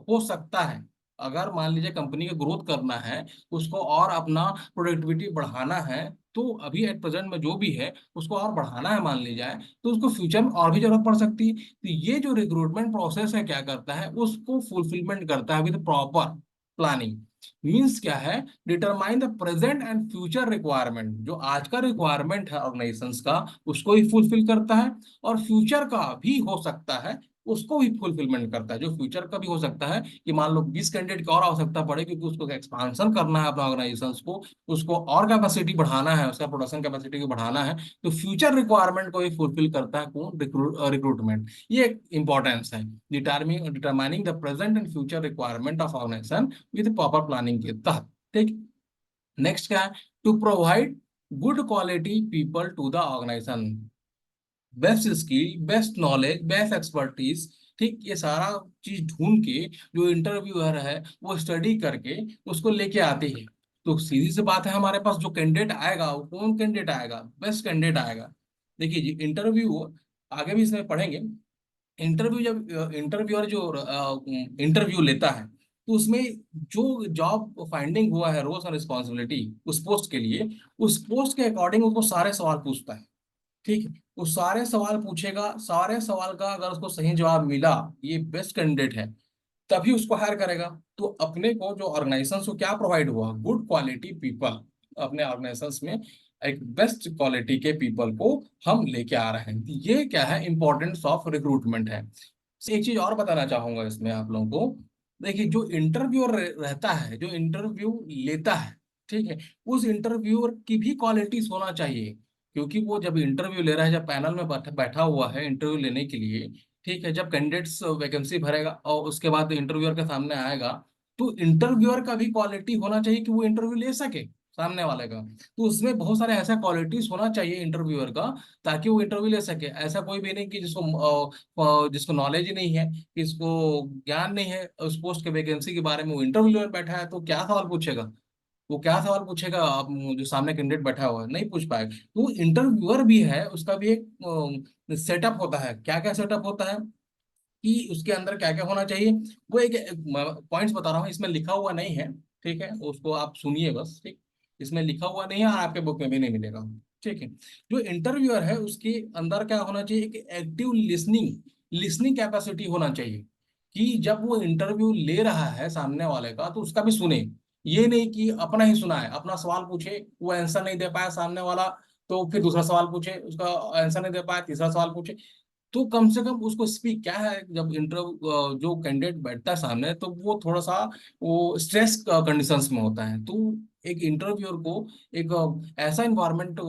हो सकता है, अगर मान लीजिए कंपनी का ग्रोथ करना है, उसको और अपना प्रोडक्टिविटी बढ़ाना है, तो अभी एट प्रेजेंट में जो भी है उसको और बढ़ाना है मान ली जाए, तो उसको फ्यूचर में और भी जरूरत पड़ सकती है। तो ये जो रिक्रूटमेंट प्रोसेस है क्या करता है, उसको फुलफिलमेंट करता है विद प्रॉपर प्लानिंग। मीन्स क्या है, determine the present and future requirement, जो आज का रिक्वायरमेंट है ऑर्गेनाइजेशंस का उसको ही फुलफिल करता है, और फ्यूचर का भी हो सकता है उसको भी फुलफिलमेंट करता है। जो फ्यूचर का भी हो सकता है कि मान लो 20 कैंडिडेट की और आवश्यकता पड़े क्योंकि उसको एक्सपांशन करना है अपना ऑर्गेनाइजेशन को, उसको और कैपेसिटी बढ़ाना है, उसका प्रोडक्शन कैपेसिटी को बढ़ाना है, तो फ्यूचर रिक्वायरमेंट को ही फुलफिल करता है कौन, रिक्रूटमेंट। ये एक इंपॉर्टेंस है, determining the present and future requirement of organization with proper planning के तहत। ठीक। नेक्स्ट क्या है, to provide good quality people to the organization, best skill, best knowledge, best expertise. ठीक, ये सारा चीज ढूंढ के जो इंटरव्यूअर है वो स्टडी करके उसको लेके आते हैं। तो सीधी सी बात है, हमारे पास जो कैंडिडेट आएगा वो कौन कैंडिडेट आएगा, बेस्ट कैंडिडेट आएगा। देखिए जी, इंटरव्यू आगे भी इसमें पढ़ेंगे। इंटरव्यू जब इंटरव्यूअर जो इंटरव्यू लेता है तो उसमें जो जॉब फाइंडिंग हुआ है, रोल्स और रिस्पॉन्सिबिलिटी उस पोस्ट के लिए, उस पोस्ट के अकॉर्डिंग उसको सारे सवाल पूछता है। ठीक है, वो सारे सवाल पूछेगा, सारे सवाल का अगर उसको सही जवाब मिला, ये बेस्ट कैंडिडेट है, तभी उसको हायर करेगा। तो अपने को जो ऑर्गेनाइजेशन को क्या प्रोवाइड हुआ, गुड क्वालिटी पीपल, अपने ऑर्गेनाइजेशन में एक बेस्ट क्वालिटी के पीपल को हम लेके आ रहे हैं। ये क्या है, इंपॉर्टेंस ऑफ रिक्रूटमेंट है। एक चीज और बताना चाहूंगा इसमें आप लोगों को। देखिए, जो इंटरव्यूअर रहता है, जो इंटरव्यू लेता है, ठीक है, उस इंटरव्यूअर की भी क्वालिटीज होना चाहिए। क्योंकि वो जब इंटरव्यू ले रहा है, जब पैनल में बैठा हुआ है इंटरव्यू लेने के लिए, ठीक है, जब कैंडिडेट्स वैकेंसी भरेगा और उसके बाद इंटरव्यूअर के सामने आएगा, तो इंटरव्यूअर का भी क्वालिटी होना चाहिए कि वो इंटरव्यू ले सके सामने वाले का। तो उसमें बहुत सारे ऐसा क्वालिटीज होना चाहिए इंटरव्यूअर का, ताकि वो इंटरव्यू ले सके। ऐसा कोई भी नहीं कि जिसको नॉलेज ही नहीं है, किसको ज्ञान नहीं है उस पोस्ट के वैकेंसी के बारे में, वो इंटरव्यू में बैठा है तो क्या सवाल पूछेगा, वो क्या सवाल पूछेगा, आप जो सामने कैंडिडेट बैठा हुआ है नहीं पूछ पाएगा। तो इंटरव्यूअर भी है, उसका भी एक सेटअप होता है। क्या क्या सेटअप होता है कि उसके अंदर क्या क्या होना चाहिए, वो एक पॉइंट्स बता रहा हूँ, इसमें लिखा हुआ नहीं है। ठीक है, उसको आप सुनिए बस। ठीक, इसमें लिखा हुआ नहीं है और आपके बुक में भी नहीं मिलेगा। ठीक है, जो इंटरव्यूअर है उसके अंदर क्या होना चाहिए, एक एक्टिव लिसनिंग, लिसनिंग कैपेसिटी होना चाहिए, कि जब वो इंटरव्यू ले रहा है सामने वाले का तो उसका भी सुने। ये नहीं कि अपना ही सुना है, अपना सवाल पूछे वो आंसर नहीं दे पाया सामने वाला, तो फिर दूसरा सवाल पूछे उसका आंसर नहीं दे पाया, तीसरा सवाल पूछे। तो कम से कम उसको स्पीक, क्या है, जब इंटरव्यू जो कैंडिडेट बैठता है सामने तो वो थोड़ा सा वो स्ट्रेस कंडीशंस में होता है। तो एक इंटरव्यूअर को एक ऐसा इन्वायरमेंट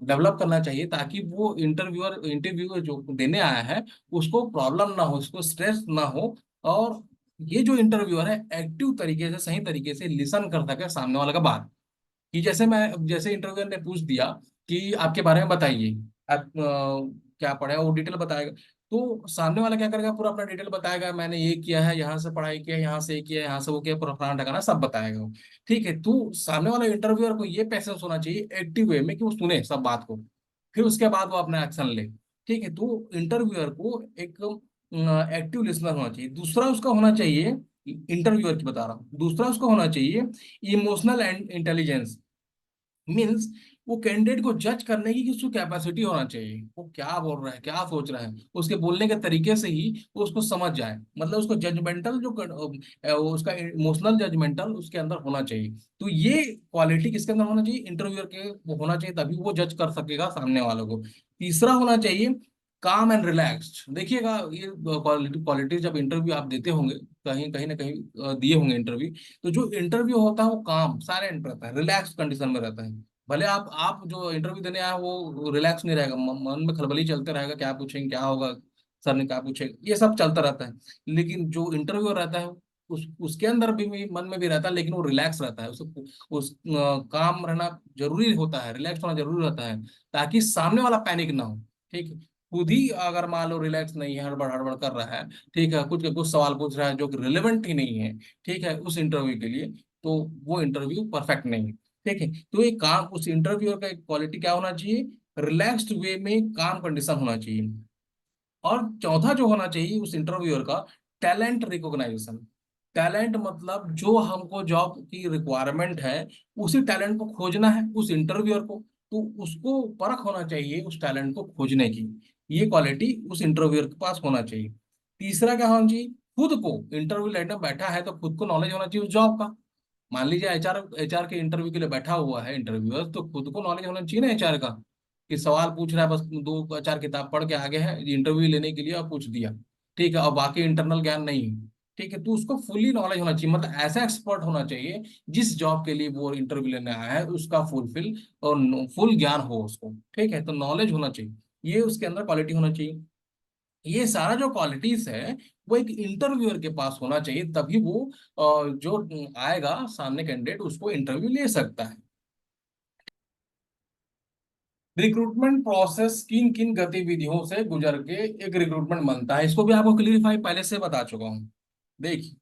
डेवलप करना चाहिए ताकि वो इंटरव्यूअर जो देने आया है उसको प्रॉब्लम ना हो, उसको स्ट्रेस ना हो, और ये जो इंटरव्यूअर है एक्टिव तरीके से, सही तरीके से लिसन कर सके सामने वाले का बात। कि जैसे इंटरव्यूअर ने पूछ दिया कि आपके बारे में बताइए, आप क्या पढ़े हैं, वो डिटेल बताएगा। तो सामने वाला क्या करेगा, पूरा अपना डिटेल बताएगा, मैंने ये किया है, यहाँ से पढ़ाई किया है, यहाँ से ये किया है, यहाँ से वो किया, पूरा फलाना ठिकाना सब बताएगा वो। ठीक है, तो सामने वाला इंटरव्यूअर को ये पैसेंस होना चाहिए एक्टिव वे में कि वो सुने सब बात को, फिर उसके बाद वो अपना एक्शन ले। ठीक है, तो इंटरव्यूअर को एक एक्टिव लिसनर होना चाहिए। दूसरा उसका होना चाहिए, इंटरव्यूअर की बता रहा हूँ, दूसरा उसका होना चाहिए इमोशनल एंड इंटेलिजेंस। मीन्स वो कैंडिडेट को जज करने की उसको कैपेसिटी होना चाहिए, वो क्या बोल रहा है, क्या सोच रहा है, उसके बोलने के तरीके से ही वो उसको समझ जाए। मतलब उसको जजमेंटल उसका इमोशनल जजमेंटल उसके अंदर होना चाहिए। तो ये क्वालिटी किसके अंदर होना चाहिए, इंटरव्यूअर के वो होना चाहिए, तभी वो जज कर सकेगा सामने वालों को। तीसरा होना चाहिए काम एंड रिलैक्स्ड। देखिएगा, ये क्वालिटी जब इंटरव्यू आप देते होंगे, कहीं कहीं ना कहीं दिए होंगे इंटरव्यू, तो जो इंटरव्यू होता है वो काम साइलेंट रहता है, रिलैक्स कंडीशन में रहता है। भले आप जो इंटरव्यू देने आए वो रिलैक्स नहीं रहेगा, मन में खलबली चलते रहेगा, क्या पूछेंगे, क्या होगा, सर ने क्या पूछेगा, ये सब चलता रहता है। लेकिन जो इंटरव्यू रहता है उसके अंदर भी मन में भी रहता है, लेकिन वो रिलैक्स रहता है, उस काम रहना जरूरी होता है, रिलैक्स होना जरूरी रहता है, ताकि सामने वाला पैनिक ना हो। ठीक है, खुद ही अगर मान लो रिलैक्स नहीं है, हड़बड़ हड़बड़ कर रहा है, ठीक है, कुछ कुछ सवाल पूछ रहा है जो कि रिलेवेंट ही नहीं है, ठीक है, उस इंटरव्यू के लिए, तो वो इंटरव्यू परफेक्ट नहीं है। ठीक है, तो ये काम, उस इंटरव्यूअर का क्वालिटी क्या होना चाहिए, रिलैक्स्ड वे में काम कंडीशन होना चाहिए। और चौथा जो होना चाहिए उस इंटरव्यूअर का, टैलेंट रिकॉग्नाइजेशन। टैलेंट मतलब जो हमको जॉब की रिक्वायरमेंट है, उसी टैलेंट को खोजना है उस इंटरव्यूअर को, तो उसको परख होना चाहिए उस टैलेंट को खोजने की। ये क्वालिटी उस इंटरव्यूअर के पास होना चाहिए। तीसरा क्या होना चाहिए, खुद को, इंटरव्यू लेने बैठा है तो खुद को नॉलेज होना चाहिए उस जॉब का। मान लीजिए एचआर एचआर के इंटरव्यू के लिए बैठा हुआ है इंटरव्यूअर, तो खुद को नॉलेज होना चाहिए ना एचआर का, कि सवाल पूछ रहा है बस दो चार किताब पढ़ के आगे है इंटरव्यू लेने के लिए और पूछ दिया, ठीक है, और बाकी इंटरनल ज्ञान नहीं है, ठीक है, तो उसको फुली नॉलेज होना चाहिए, मतलब ऐसा एक्सपर्ट होना चाहिए जिस जॉब के लिए वो इंटरव्यू लेने आया है उसका फुलफिल और फुल ज्ञान हो उसको, ठीक है, तो नॉलेज होना चाहिए, ये उसके अंदर क्वालिटी होना चाहिए। ये सारा जो क्वालिटीज है वो एक इंटरव्यूअर के पास होना चाहिए, तभी वो जो आएगा सामने कैंडिडेट उसको इंटरव्यू ले सकता है। रिक्रूटमेंट प्रोसेस किन किन गतिविधियों से गुजर के एक रिक्रूटमेंट बनता है, इसको भी आपको क्लियरिफाई पहले से बता चुका हूँ। देखिए,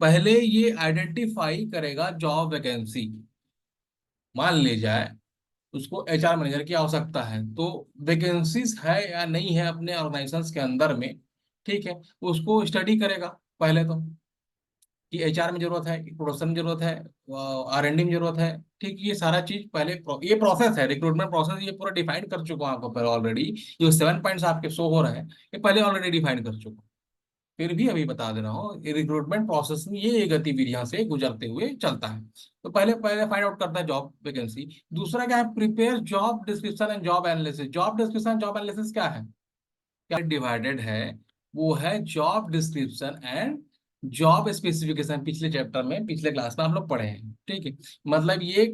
पहले ये आइडेंटिफाई करेगा जॉब वैकेंसी। मान ली जाए उसको एचआर मैनेजर की आवश्यकता है, तो वैकेंसीज है या नहीं है अपने ऑर्गेनाइजेशन के अंदर में, ठीक है, उसको स्टडी करेगा पहले तो, कि एचआर में जरूरत है, कि प्रोडक्शन में जरूरत है, आर&डी में जरूरत है, ठीक, ये सारा चीज पहले ये प्रोसेस है रिक्रूटमेंट प्रोसेस, ये पूरा डिफाइन कर चुका हूं आपको पहले ऑलरेडी। जो 7 पॉइंट्स आपके शो हो रहे हैं ये पहले ऑलरेडी डिफाइन कर चुका हूं, फिर भी अभी बता दे रहा हूँ, रिक्रूटमेंट प्रोसेस में ये गतिविधियां से गुजरते हुए चलता है। तो पहले पहले फाइंड आउट करता है जॉब वैकेंसी। दूसरा क्या है, prepare job description and job analysis. Job description job analysis क्या है, क्या डिवाइडेड है, वो है job description and job specification. पिछले चैप्टर में पिछले क्लास में हम लोग पढ़े हैं, ठीक है, मतलब ये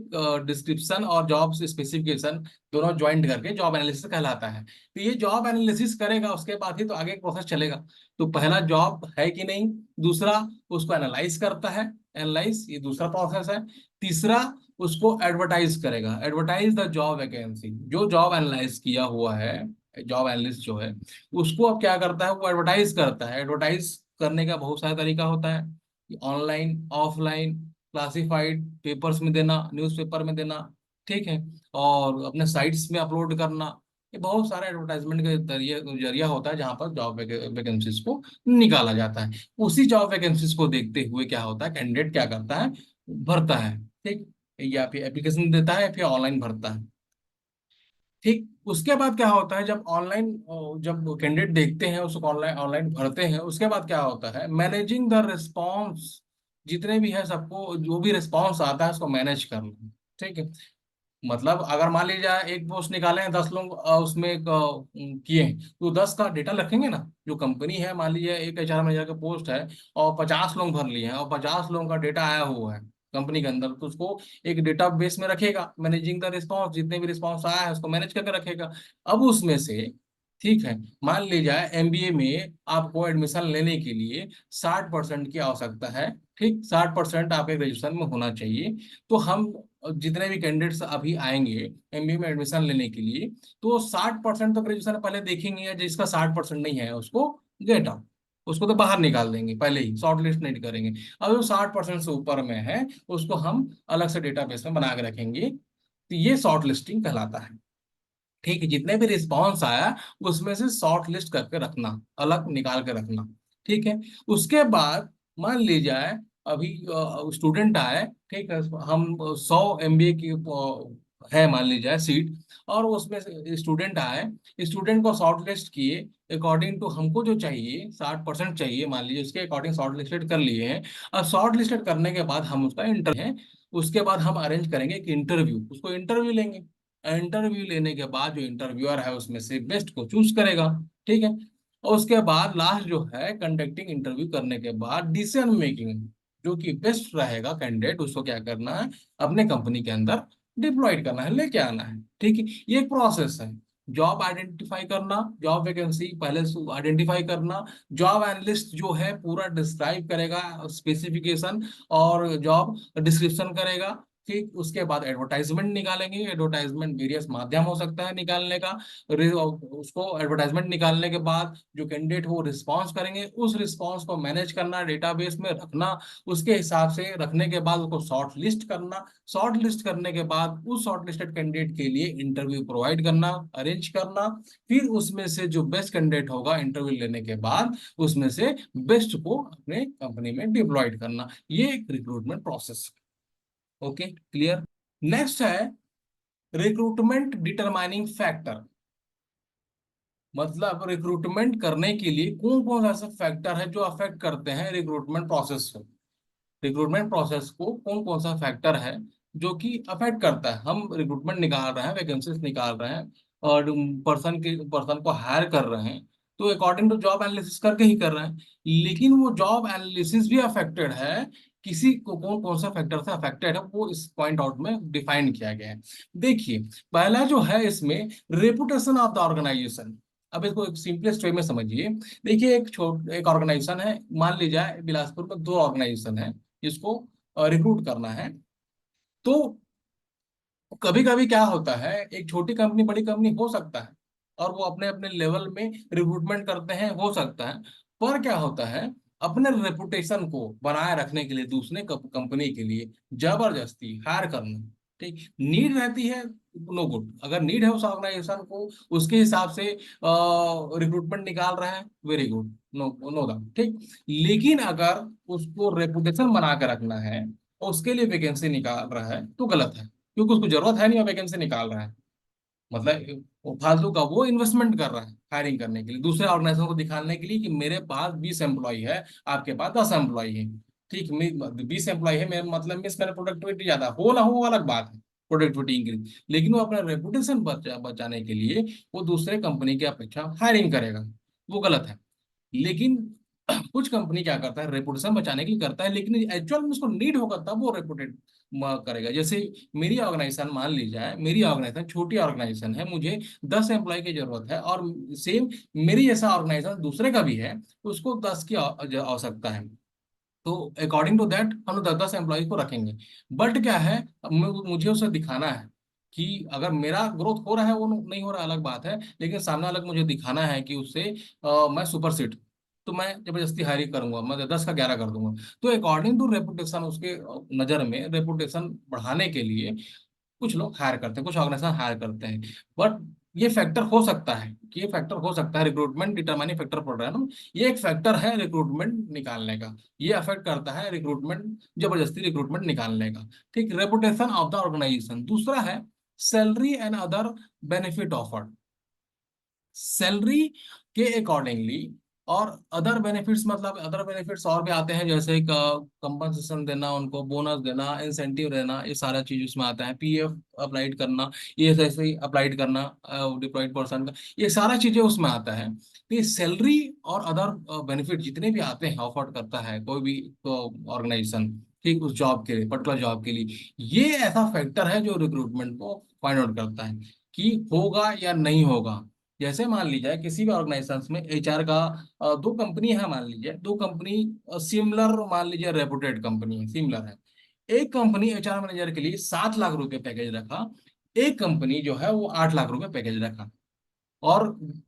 डिस्क्रिप्शन और जॉब स्पेसिफिकेशन दोनों ज्वाइंट करके जॉब एनालिसिस कहलाता है। तो ये जॉब एनालिसिस करेगा, उसके बाद ही तो आगे प्रोसेस चलेगा। तो पहला जॉब है कि नहीं, दूसरा उसको एनालाइज करता है, एनालाइज ये दूसरा प्रोसेस है। तीसरा उसको एडवर्टाइज करेगा, एडवर्टाइज द जॉब वैकेंसी। जो जॉब एनालाइज किया हुआ है, जॉब एनालिस्ट जो है, उसको अब क्या करता है, वो एडवर्टाइज करता है। एडवर्टाइज करने का बहुत सारा तरीका होता है, ऑनलाइन, ऑफलाइन, क्लासिफाइड पेपर्स में देना, न्यूज़पेपर में देना, ठीक है, और अपने साइट्स में अपलोड करना। ये बहुत सारा एडवर्टाइजमेंट के जरिया होता है जहाँ पर जॉब वैकेंसीज को निकाला जाता है। उसी जॉब वैकेंसीज को देखते हुए क्या होता है, कैंडिडेट क्या करता है, भरता है, ठीक, या फिर एप्लीकेशन देता है या फिर ऑनलाइन भरता है, ठीक। उसके बाद क्या होता है, जब ऑनलाइन, जब कैंडिडेट देखते हैं उसको, ऑनलाइन ऑनलाइन भरते हैं, उसके बाद क्या होता है, मैनेजिंग द रिस्पॉन्स। जितने भी है सबको जो भी रिस्पॉन्स आता है उसको मैनेज करना, ठीक है। मतलब अगर मान लीजिए एक पोस्ट निकाले हैं, 10 लोग उसमें किए हैं, तो 10 का डेटा रखेंगे ना। जो कंपनी है, मान लीजिए एक एचआर मैनेजर का पोस्ट है और 50 लोग भर लिए हैं और 50 लोगों का डेटा आया हुआ है कंपनी के अंदर, तो उसको एक डेटा बेस में रखेगा, मैनेजिंग द रिस्पॉन्स, जितने भी रिस्पॉन्स आया है उसको मैनेज करके रखेगा। अब उसमें से, ठीक है, मान लीजिए एमबीए में आपको एडमिशन लेने के लिए 60% की आवश्यकता है, ठीक, 60% आपके ग्रेजुएशन में होना चाहिए। तो हम जितने भी कैंडिडेट्स अभी आएंगे एमबीए में एडमिशन लेने के लिए, तो 60% तो ग्रेजुएशन पहले देखेंगे, या जिसका 60% नहीं है उसको गेट आउट, उसको तो बाहर निकाल देंगे, पहले ही शॉर्ट लिस्ट नहीं करेंगे। अब जो 60% से ऊपर में है उसको हम अलग से डेटाबेस में बना के रखेंगे, तो ये शॉर्ट लिस्टिंग कहलाता है, ठीक है। जितने भी रिस्पॉन्स आया उसमें से शॉर्ट लिस्ट करके रखना, अलग निकाल के रखना, ठीक है। उसके बाद मान ली जाए अभी स्टूडेंट आए, ठीक है, हम 100 MBA की है मान ली जाए सीट, और उसमें से स्टूडेंट आए, स्टूडेंट को शॉर्ट लिस्ट किए अकॉर्डिंग टू हमको जो चाहिए, 60% चाहिए मान लीजिए, उसके अकॉर्डिंग शॉर्ट लिस्टेड कर लिए हैं। अब शॉर्ट लिस्टेड करने के बाद हम उसका इंटरव्यू है, उसके बाद हम अरेंज करेंगे एक इंटरव्यू, उसको इंटरव्यू लेंगे। इंटरव्यू लेने के बाद जो इंटरव्यूअर है उसमें से बेस्ट को चूज करेगा, ठीक है। और उसके बाद लास्ट जो है कंडक्टिंग इंटरव्यू करने के बाद डिसीजन मेकिंग, जो कि बेस्ट रहेगा कैंडिडेट उसको क्या करना है, अपने कंपनी के अंदर डिप्लॉयड करना है, लेके आना है, ठीक है। ये एक प्रोसेस है। जॉब आइडेंटिफाई करना, जॉब वैकेंसी पहले आइडेंटिफाई करना, जॉब एनालिस्ट जो है पूरा डिस्क्राइब करेगा स्पेसिफिकेशन और जॉब डिस्क्रिप्शन करेगा, ठीक। उसके बाद एडवर्टाइजमेंट निकालेंगे, एडवर्टाइजमेंट वेरियस माध्यम हो सकता है निकालने का। उसको एडवर्टाइजमेंट निकालने के बाद जो कैंडिडेट वो रिस्पॉन्स करेंगे, उस रिस्पॉन्स को मैनेज करना, डेटाबेस में रखना, उसके हिसाब से रखने के बाद उसको शॉर्ट लिस्ट करना, शॉर्ट लिस्ट करने के बाद उस शॉर्ट लिस्टेड कैंडिडेट के लिए इंटरव्यू प्रोवाइड करना, अरेंज करना। फिर उसमें से जो बेस्ट कैंडिडेट होगा इंटरव्यू लेने के बाद उसमें से बेस्ट को अपने कंपनी में डिप्लॉयड करना, ये एक recruitment process. Okay, clear. Next है रिक्रूटमेंट डिटरमाइनिंग फैक्टर। मतलब रिक्रूटमेंट करने के लिए कौन कौन सा ऐसे फैक्टर है जो अफेक्ट करते हैं रिक्रूटमेंट प्रोसेस को। रिक्रूटमेंट प्रोसेस को कौन कौन सा फैक्टर है जो कि अफेक्ट करता है। हम रिक्रूटमेंट निकाल रहे हैं, वैकेंसीज निकाल रहे हैं और पर्सन को हायर कर रहे हैं, तो अकॉर्डिंग टू जॉब एनालिसिस करके ही कर रहे हैं। लेकिन वो जॉब एनालिसिस भी अफेक्टेड है, किसी को कौन कौन सा फैक्टर से अफेक्टेड है वो इस पॉइंट आउट में डिफाइन किया गया है। देखिए, पहला जो है इसमें रेपुटेशन ऑफ द ऑर्गेनाइजेशन। अब इसको एक सिंपलेस्ट वे में समझिए। देखिए, एक ऑर्गेनाइजेशन है, मान लीजिए बिलासपुर में दो ऑर्गेनाइजेशन है जिसको रिक्रूट करना है। तो कभी कभी क्या होता है, एक छोटी कंपनी बड़ी कंपनी हो सकता है और वो अपने अपने लेवल में रिक्रूटमेंट करते हैं, हो सकता है। पर क्या होता है, अपने रेपुटेशन को बनाए रखने के लिए दूसरे कंपनी के लिए जबरदस्ती हायर करना, ठीक, नीड रहती है, नो गुड। अगर नीड है उस ऑर्गेनाइजेशन को, उसके हिसाब से रिक्रूटमेंट निकाल रहे हैं, very good, no no doubt, ठीक। लेकिन अगर उसको रेपुटेशन बना के रखना है, उसके लिए वैकेंसी निकाल रहा है, तो गलत है, क्योंकि उसको जरूरत है नहीं और वैकेंसी निकाल रहा है। मतलब वो फालतू का वो इन्वेस्टमेंट कर रहा है हायरिंग करने के लिए, दूसरे ऑर्गेनाइजेशन को दिखाने के लिए कि मेरे पास 20 एम्प्लॉय है, आपके पास 10 एम्प्लॉय है। ठीक, 20 एम्प्लॉय है, मेरा मतलब मीन्स मेरा प्रोडक्टिविटी ज्यादा हो ना हो वो अलग बात है, प्रोडक्टिविटी इंक्रीज, लेकिन वो अपना रेपुटेशन बचाने के लिए वो दूसरे कंपनी की अपेक्षा हायरिंग करेगा, वो गलत है। लेकिन कुछ कंपनी क्या करता है, रेपुटेशन बचाने के लिए करता है, लेकिन एक्चुअल में उसको नीड होगा तब वो रेपुटेड करेगा। जैसे मेरी ऑर्गेनाइजेशन, मान ली जाए मेरी ऑर्गेनाइजेशन छोटी ऑर्गेनाइजेशन है, मुझे 10 एम्प्लॉय की जरूरत है, और सेम मेरी जैसा ऑर्गेनाइजेशन दूसरे का भी है, उसको 10 की आवश्यकता है। तो अकॉर्डिंग टू दैट हम लोग 10 10 एम्प्लॉय को रखेंगे। बट क्या है, अब मुझे उसे दिखाना है कि अगर मेरा ग्रोथ हो रहा है, वो नहीं हो रहा अलग बात है, लेकिन सामने वाला को मुझे दिखाना है कि उससे मैं सुपर सीट, तो मैं जबरदस्ती हायरिंग करूंगा, मैं 10 का 11 कर दूंगा। तो अकॉर्डिंग टू रेपुटेशन, उसके नज़र में रेपुटेशन बढ़ाने के लिए कुछ लोग हायर करते हैं, कुछ ऑर्गेनाइजेशन हायर करते हैं। बट ये फैक्टर हो सकता है कि ये फैक्टर हो सकता है, रिक्रूटमेंट डिटरमाइनिंग फैक्टर पड़ रहा है ना, ये एक फैक्टर है रिक्रूटमेंट निकालने का, ये अफेक्ट करता है रिक्रूटमेंट, जबरदस्ती रिक्रूटमेंट निकालने का। ठीक, रेपुटेशन ऑफ द ऑर्गेनाइजेशन। दूसरा है salary and other benefit offered. Salary के अकॉर्डिंगली और अदर बेनिफिट्स, मतलब अदर बेनिफिट्स और भी आते हैं, जैसे कंपनसेशन देना, उनको बोनस देना, इंसेंटिव देना, ये सारा चीज उसमें आता है, पीएफ अप्लाइड करना, ये जैसे ही अप्लाइड करना डिप्लॉयड पर्सन का, ये सारा चीजें उसमें आता है। तो ये सैलरी और अदर बेनिफिट जितने भी आते हैं, ऑफर करता है कोई भी तो ऑर्गेनाइजेशन, ठीक, उस जॉब के लिए, पर्टिकुलर जॉब के लिए, ये ऐसा फैक्टर है जो रिक्रूटमेंट को फाइंड आउट करता है कि होगा या नहीं होगा। जैसे मान लीजिए किसी भी ऑर्गेनाइजेशन में एचआर का दो कंपनी है, मान लीजिए दो कंपनी सिमिलर, मान लीजिए रेपुटेड कंपनी है, सिमिलर है। एक कंपनी एचआर मैनेजर के लिए 7 लाख रुपए पैकेज रखा, एक कंपनी जो है वो 8 लाख रुपए पैकेज रखा। और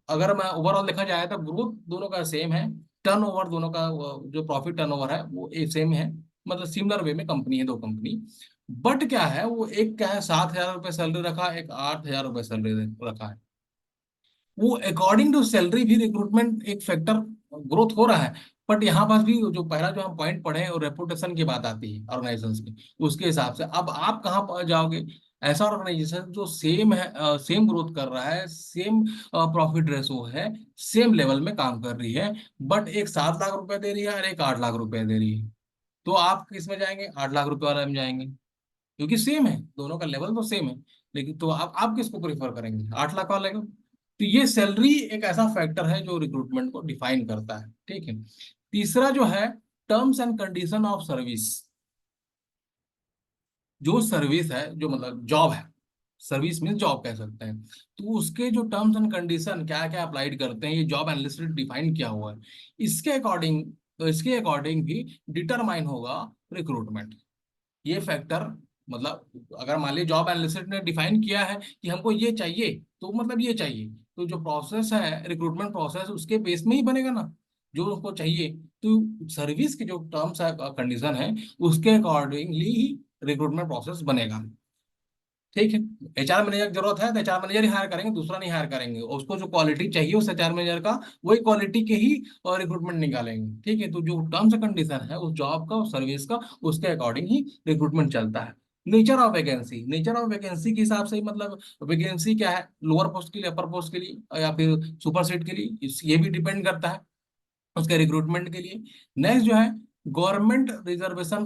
अगर मैं ओवरऑल देखा जाए तो ग्रोथ दोनों का सेम है, टर्नओवर दोनों का जो प्रॉफिट टर्नओवर है वो एक सेम है, मतलब सिमिलर वे में कंपनी है, दो कंपनी। बट क्या है, वो एक क्या है 7 हजार रुपये सैलरी रखा, एक 8 हजार रुपये सैलरी रखा है। वो अकॉर्डिंग टू सैलरी भी रिक्रूटमेंट एक फैक्टर, ग्रोथ हो रहा है। बट यहाँ पर भी जो पहला जो हम पॉइंट पढ़े हैं, और रेपुटेशन की बात आती है ऑर्गेनाइजेशन की, उसके हिसाब से अब आप कहाँ पर जाओगे। ऐसा ऑर्गेनाइजेशन जो सेम है, सेम ग्रोथ कर रहा है, सेम प्रॉफिट रेशो है, सेम लेवल में काम कर रही है, बट एक 7 लाख रुपए दे रही है और एक 8 लाख रुपए दे रही है, तो आप किस में जाएंगे, 8 लाख रुपए वाले में जाएंगे, क्योंकि सेम है, दोनों का लेवल तो सेम है। लेकिन तो आप किसको प्रीफर करेंगे, 8 लाख वाले को। तो ये सैलरी एक ऐसा फैक्टर है जो रिक्रूटमेंट को डिफाइन करता है, ठीक है। तीसरा जो है terms and condition of service. जो सर्विस है, जो मतलब जॉब है, सर्विस मीन जॉब कह सकते हैं, तो उसके जो टर्म्स एंड कंडीशन क्या क्या अप्लाइड करते हैं, ये जॉब एनालिस्ट ने डिफाइन किया हुआ है। इसके अकॉर्डिंग, तो इसके अकॉर्डिंग भी डिटरमाइन होगा रिक्रूटमेंट। ये फैक्टर, मतलब अगर मान लीजिए जॉब एनालिस्ट ने डिफाइन किया है कि हमको ये चाहिए, तो मतलब ये चाहिए, तो जो प्रोसेस है रिक्रूटमेंट प्रोसेस उसके बेस में ही बनेगा ना, जो उसको चाहिए। तो सर्विस के जो टर्म्स है कंडीशन है, उसके अकॉर्डिंगली ही रिक्रूटमेंट प्रोसेस बनेगा, ठीक है। एचआर मैनेजर की जरूरत है तो एचआर मैनेजर ही हायर करेंगे, दूसरा नहीं हायर करेंगे, उसको जो क्वालिटी चाहिए उस एचआर मैनेजर का, वही क्वालिटी के ही रिक्रूटमेंट निकालेंगे, ठीक है। तो जो टर्म्स एंड कंडीशन है उस जॉब का, उस सर्विस का, उसके अकॉर्डिंग ही रिक्रूटमेंट चलता है। Nature of vacancy, nature of vacancy के हिसाब से ही, मतलब वैकेंसी क्या है, लोअर पोस्ट के लिए, अपर पोस्ट के लिए, या फिर सुपर सीट के लिए, ये भी डिपेंड करता है उसके रिक्रूटमेंट के लिए। नेक्स्ट जो है गवर्नमेंट रिजर्वेशन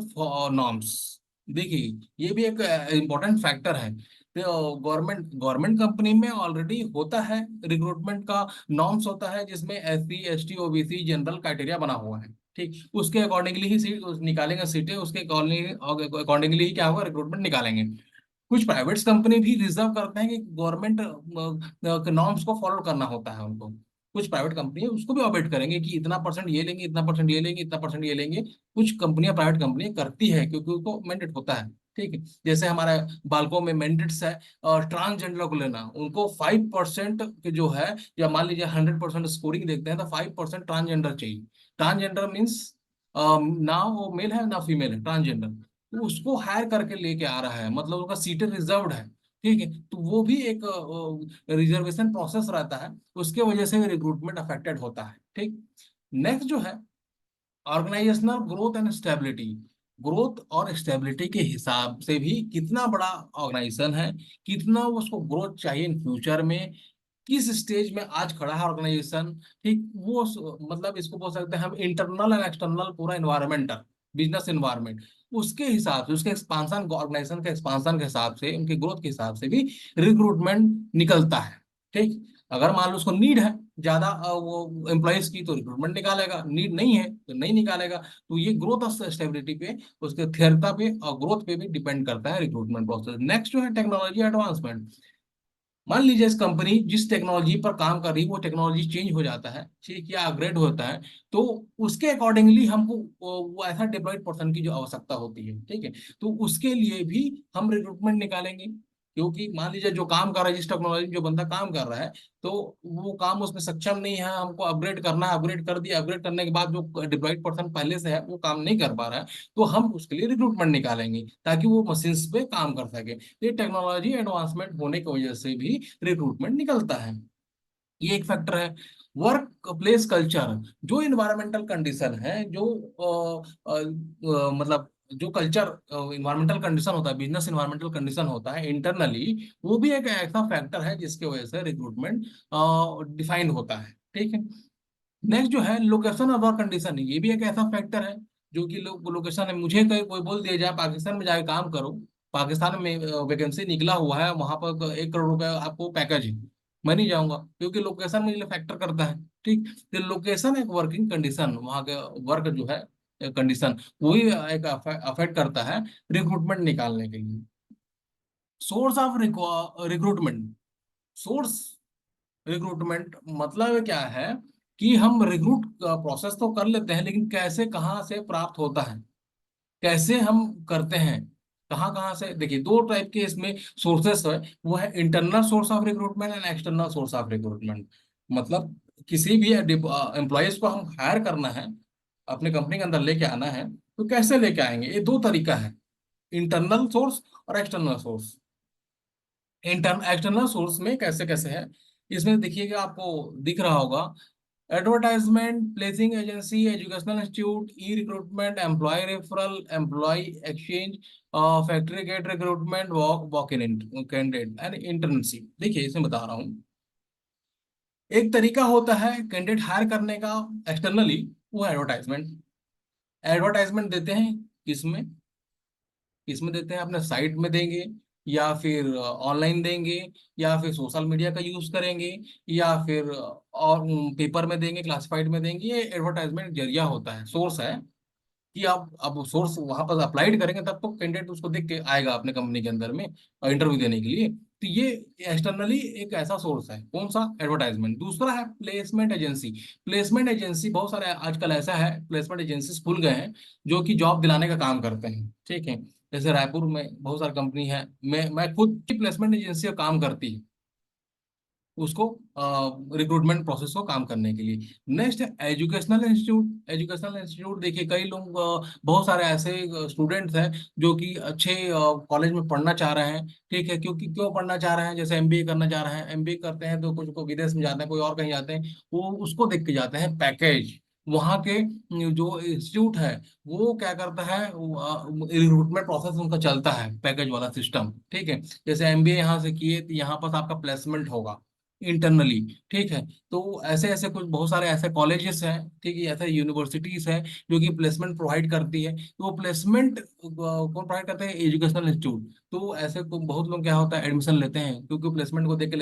नॉर्म्स, देखिए ये भी एक इम्पोर्टेंट फैक्टर है। तो गवर्नमेंट गवर्नमेंट कंपनी में ऑलरेडी होता है रिक्रूटमेंट का नॉर्म्स होता है, जिसमें SC ST OBC general criteria बना हुआ है। ठीक, उसके अकॉर्डिंगली ही सीट निकालेंगे, सीटें उसके अकॉर्डिंगली ही क्या होगा, रिक्रूटमेंट निकालेंगे। कुछ प्राइवेट कंपनी भी रिजर्व करते हैं कि गवर्नमेंट नॉर्म्स को फॉलो करना होता है उनको। कुछ प्राइवेट कंपनी है उसको भी ऑपरेट करेंगे कि इतना परसेंट ये लेंगे, इतना परसेंट ये लेंगे, इतना परसेंट ये लेंगे। कुछ कंपनियां, प्राइवेट कंपनियां करती है क्योंकि उनको मैंडेट होता है। ठीक है, जैसे हमारे बालकों में मैंडेट्स है ट्रांसजेंडर को लेना, उनको 5% के जो है, या मान लीजिए 100% स्कोरिंग देखते हैं तो 5% ट्रांसजेंडर चाहिए। ट्रांसजेंडर मीन्स ना वो मेल है ना फीमेल है, ट्रांसजेंडर। तो उसको हायर करके लेके आ रहा है, मतलब उसका सीटें रिजर्व्ड है। ठीक है, तो वो भी एक रिजर्वेशन प्रोसेस रहता है, उसके वजह से रिक्रूटमेंट अफेक्टेड होता है। ठीक, नेक्स्ट जो है organizational growth and stability. Growth और स्टेबिलिटी के हिसाब से भी कितना बड़ा ऑर्गेनाइजेशन है, कितना उसको ग्रोथ चाहिए इन फ्यूचर में, किस स्टेज में आज खड़ा है ऑर्गेनाइजेशन। ठीक, वो मतलब इसको बोल सकते हैं हम इंटरनल एंड एक्सटर्नल पूरा इन्वायरमेंटल बिजनेस इन्वायरमेंट, उसके हिसाब से, उसके एक्सपांशन, ऑर्गेनाइजेशन के एक्सपांशन के हिसाब से, उनके ग्रोथ के हिसाब से भी रिक्रूटमेंट निकलता है। ठीक, अगर मान लो उसको नीड है ज्यादा वो एम्प्लॉयज की, तो रिक्रूटमेंट निकालेगा, नीड नहीं है तो नहीं निकालेगा। तो ये ग्रोथ और स्टेबिलिटी पे, उसके स्थिरता पे और ग्रोथ पे भी डिपेंड करता है रिक्रूटमेंट प्रोसेस। नेक्स्ट जो है टेक्नोलॉजी एडवांसमेंट। मान लीजिए इस कंपनी जिस टेक्नोलॉजी पर काम कर रही है वो टेक्नोलॉजी चेंज हो जाता है, ठीक, या अपग्रेड होता है, तो उसके अकॉर्डिंगली हमको वो ऐसा डिप्लॉयड पर्सन की जो आवश्यकता होती है। ठीक है, तो उसके लिए भी हम रिक्रूटमेंट निकालेंगे। क्योंकि मान लीजिए जो काम कर रहा है, जिस टेक्नोलॉजी जो बंदा काम कर रहा है, तो वो काम उसमें सक्षम नहीं है, हमको अपग्रेड करना है, अपग्रेड कर दिया, अपग्रेड करने के बाद जो डिप्लॉयड पर्सन पहले से है वो काम नहीं कर पा रहा है, तो हम उसके लिए रिक्रूटमेंट निकालेंगे ताकि वो मशीन्स पे काम कर सके। ये टेक्नोलॉजी एडवांसमेंट होने की वजह से भी रिक्रूटमेंट निकलता है। ये एक फैक्टर है। वर्क प्लेस कल्चर, जो इन्वायरमेंटल कंडीशन है, जो मतलब जो कल्चर, इन्वायरमेंटल कंडीशन होता है, बिजनेस इन्वायरमेंटल कंडीशन होता है इंटरनली, वो भी एक ऐसा फैक्टर है जिसकी वजह से रिक्रूटमेंट डिफाइन होता है। ठीक है, नेक्स्ट जो है लोकेशन और वर्क कंडीशन, ये भी एक ऐसा फैक्टर है जो कि लोकेशन है। मुझे कहीं कोई बोल दिया जाए पाकिस्तान में जाके काम करो, पाकिस्तान में वैकेंसी निकला हुआ है, वहां पर 1 करोड़ रुपए आपको पैकेज है, मैं नहीं जाऊंगा क्योंकि लोकेशन मुझे फैक्टर करता है। ठीक, तो लोकेशन एक वर्किंग कंडीशन, वहाँ के वर्क जो है कंडीशन, वही एक अफेक्ट करता है रिक्रूटमेंट निकालने के लिए। Source of recruitment, source recruitment मतलब क्या है कि हम रिक्रूट प्रोसेस तो कर लेते हैं, लेकिन कैसे, कहाँ से प्राप्त होता है, कैसे हम करते हैं, कहाँ कहाँ से। देखिए दो टाइप के इसमें सोर्सेस है, वो है internal source of recruitment and external source of recruitment. मतलब किसी भी एम्प्लॉयज को हम हायर करना है, अपने कंपनी के अंदर लेके आना है, तो कैसे लेके आएंगे, ये दो तरीका है, इंटरनल सोर्स और एक्सटर्नल सोर्स। एक्सटर्नल सोर्स में कैसे कैसे है, इसमें देखिएगा आपको दिख रहा होगा, advertisement, placing agency, educational institute, e recruitment, employee referral, employee exchange, factory gate recruitment, walk in candidate and internship. देखिए इसमें बता रहा हूँ, एक तरीका होता है कैंडिडेट हायर करने का एक्सटर्नली, वो एडवर्टाइजमेंट। एडवर्टाइजमेंट देते हैं किसमें, किसमें देते हैं, अपने साइट में देंगे, या फिर ऑनलाइन देंगे, या फिर सोशल मीडिया का यूज करेंगे, या फिर और पेपर में देंगे, क्लासिफाइड में देंगे। ये एडवर्टाइजमेंट जरिया होता है, सोर्स है कि आप अब सोर्स वहां पर अप्लाइड करेंगे तब तो कैंडिडेट उसको देख के आएगा अपने कंपनी के अंदर में इंटरव्यू देने के लिए। तो ये एक्सटर्नली एक ऐसा सोर्स है, कौन सा, एडवर्टाइजमेंट। दूसरा है प्लेसमेंट एजेंसी। प्लेसमेंट एजेंसी बहुत सारे आजकल ऐसा है, प्लेसमेंट एजेंसी खुल गए हैं जो कि जॉब दिलाने का काम करते हैं। ठीक है, जैसे रायपुर में बहुत सारी कंपनी है, मैं खुद की प्लेसमेंट एजेंसी का काम करती है उसको रिक्रूटमेंट प्रोसेस को काम करने के लिए। नेक्स्ट है एजुकेशनल इंस्टीट्यूट। एजुकेशनल इंस्टीट्यूट देखिए कई लोग बहुत सारे ऐसे स्टूडेंट्स हैं जो कि अच्छे कॉलेज में पढ़ना चाह रहे हैं। ठीक है, क्योंकि क्यों पढ़ना चाह रहे हैं, जैसे एमबीए करना चाह रहे हैं, एमबीए करते हैं तो कुछ को विदेश में जाते हैं, कोई और कहीं जाते हैं, वो उसको देख के जाते हैं पैकेज। वहाँ के जो इंस्टीट्यूट है वो क्या करता है, रिक्रूटमेंट प्रोसेस उनका चलता है पैकेज वाला सिस्टम। ठीक है, जैसे एमबीए यहाँ से किए तो यहाँ पर आपका प्लेसमेंट होगा, इंटरनली। ठीक है। तो ऐसे ऐसे कुछ बहुत सारे ऐसे कॉलेजेस हैं, ठीक है, ऐसे यूनिवर्सिटीज हैं जो कि प्लेसमेंट प्रोवाइड करती है। तो वो प्लेसमेंट कौन प्रोवाइड करते हैं? Educational institute. तो ऐसे बहुत लोग क्या होता है एडमिशन लेते हैं क्योंकि प्लेसमेंट को देख के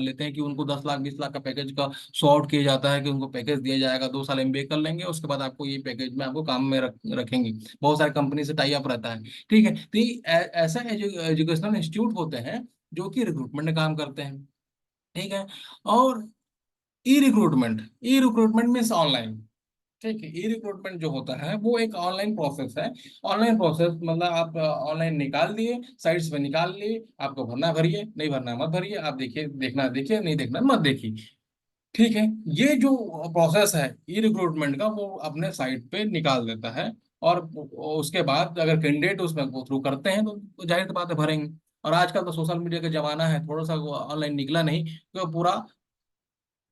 लेते हैं कि उनको 10 लाख 20 लाख का पैकेज का शॉर्ट किया जाता है कि उनको पैकेज दिया जाएगा, 2 साल एमबीए कर लेंगे उसके बाद आपको ये पैकेज में आपको काम में रखेंगे। बहुत सारी कंपनी से टाई अप रहता है। ठीक है। तो ये ऐसा एजुकेशनल इंस्टीट्यूट होते हैं जो कि रिक्रूटमेंट में काम करते हैं। ठीक है। और ई रिक्रूटमेंट, ई रिक्रूटमेंट मीन्स ऑनलाइन। ठीक है। ई रिक्रूटमेंट जो होता है वो एक ऑनलाइन प्रोसेस है। ऑनलाइन प्रोसेस मतलब आप ऑनलाइन निकाल दिए, साइट्स पे निकाल लिए, आपको भरना है भरिए, नहीं भरना है मत भरिए, आप देखिए, देखना है देखिए, नहीं देखना है मत देखिए। ठीक है। ये जो प्रोसेस है ई रिक्रूटमेंट का वो अपने साइट पे निकाल देता है। और उसके बाद अगर कैंडिडेट उसमें गो थ्रू करते हैं तो जाहिर सी बात है भरेंगे। और आजकल तो सोशल मीडिया का जमाना है, थोड़ा सा ऑनलाइन निकला नहीं तो पूरा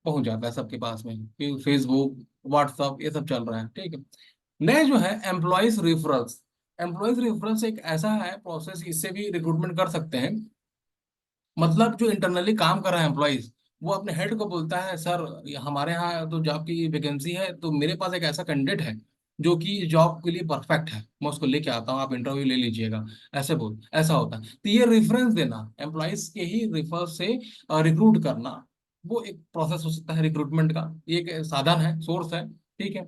पहुंच जाता है सबके पास में, फेसबुक, व्हाट्सअप, ये सब चल रहा है। ठीक है। नेक्स्ट जो है एम्प्लॉयज रेफरल्स। एम्प्लॉयज रेफरल्स एक ऐसा है प्रोसेस, इससे भी रिक्रूटमेंट कर सकते हैं। मतलब जो इंटरनली काम कर रहा है एम्प्लॉयज, वो अपने हेड को बोलता है, सर हमारे यहाँ तो जॉब की वैकेंसी है, तो मेरे पास एक ऐसा कैंडिडेट है जो कि जॉब के लिए परफेक्ट है, मैं उसको लेके आता हूँ, आप इंटरव्यू ले लीजिएगा। ऐसे बोल, ऐसा होता है। तो ये रेफरेंस देना, एम्प्लॉयज के ही रेफर से रिक्रूट करना, वो एक प्रोसेस हो सकता है रिक्रूटमेंट का। ये एक साधन है, सोर्स है। ठीक है।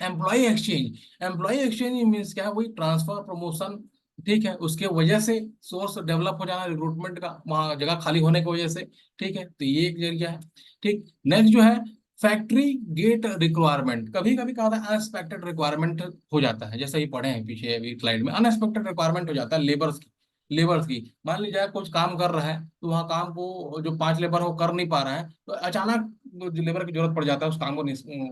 Employee exchange, employee exchange means क्या है? वही ट्रांसफर, प्रमोशन। ठीक है। उसके वजह से सोर्स डेवलप हो जाना रिक्रूटमेंट का, वहाँ जगह खाली होने की वजह से। ठीक है। तो ये एक जरिया है। ठीक। नेक्स्ट जो है फैक्ट्री गेट रिक्वायरमेंट। कभी कभी क्या होता है अनएक्सपेक्टेड रिक्वायरमेंट हो जाता है, जैसे ही पढ़े हैं पीछे अभी स्लाइड में, अनएक्सपेक्टेड रिक्वायरमेंट हो जाता है लेबर्स की। लेबर्स की मान लीजिए कुछ काम कर रहा है तो वहाँ काम को जो 5 लेबर हो कर नहीं पा रहा है, तो अचानक लेबर की जरूरत पड़ जाता है उस काम को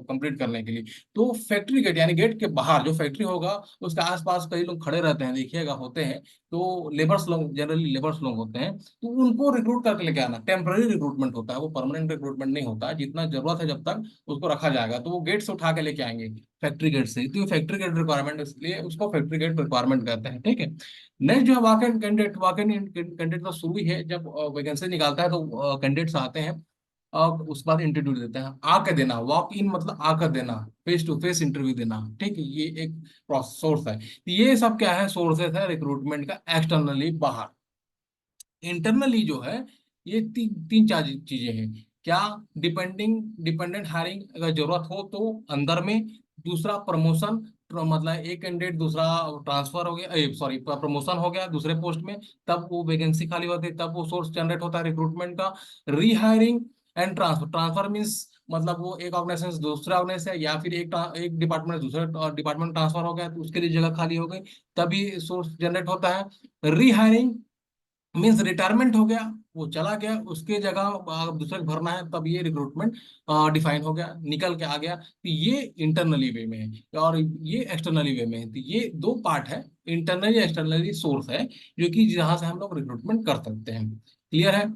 कंप्लीट करने के लिए। तो फैक्ट्री गेट यानी गेट के बाहर जो फैक्ट्री होगा उसके आसपास कई लोग खड़े रहते हैं, देखिएगा होते हैं। तो लेबर्स लोग, जनरली लेबर्स लोग होते हैं, तो उनको रिक्रूट करके लेके आना टेम्पररी रिक्रूटमेंट होता है, वो परमानेंट रिक्रूटमेंट नहीं होता है। जितना जरूरत है जब तक उसको रखा जाएगा, तो वो गेट से उठा के लेके आएंगे, फैक्ट्री गेट से। तो फैक्ट्री गेट रिक्वायरमेंट, इसलिए उसको फैक्ट्री गेट रिक्वायरमेंट कहते हैं। ठीक है। नेक्स्ट जो है वाकइन कैंडिडेट। वाकइन कैंडिडेट तो शुरू ही है, जब वैकेंसी निकालता है तो कैंडिडेट्स आते हैं और उसके बाद इंटरव्यू देते हैं। आके देना, वॉक इन मतलब आकर देना, फेस टू फेस इंटरव्यू देना। ठीक है। ये एक सोर्स है। तो ये सब क्या है? सोर्सेस है रिक्रूटमेंट का एक्सटर्नली बाहर। इंटरनली जो है ये तीन चार चीजें हैं। क्या? डिपेंडेंट हायरिंग, अगर जरूरत हो तो अंदर में। दूसरा प्रमोशन, मतलब एक कैंडिडेट दूसरा ट्रांसफर हो गया, सॉरी प्रमोशन हो गया दूसरे पोस्ट में, तब वो वैकेंसी खाली होती है, तब वो सोर्स जनरेट होता है रिक्रूटमेंट का। रीहायरिंग एंड ट्रांसफर, ट्रांसफर मीन्स मतलब वो एक ऑर्गेनाइजेशन से दूसरे ऑर्गेनाइजेशन है, या फिर एक डिपार्टमेंट से दूसरे डिपार्टमेंट ट्रांसफर हो गया तो उसके लिए जगह खाली हो गई, तभी सोर्स जनरेट होता है। रीहायरिंग मीन्स रिटायरमेंट हो गया, वो चला गया, उसके जगह दूसरे को भरना है, तब ये रिक्रूटमेंट डिफाइन हो गया, निकल के आ गया। तो ये इंटरनली वे में है और ये एक्सटर्नली वे में है। तो ये दो पार्ट है, इंटरनली एक्सटर्नली सोर्स है, जो कि जहां से हम लोग रिक्रूटमेंट कर सकते हैं। क्लियर है?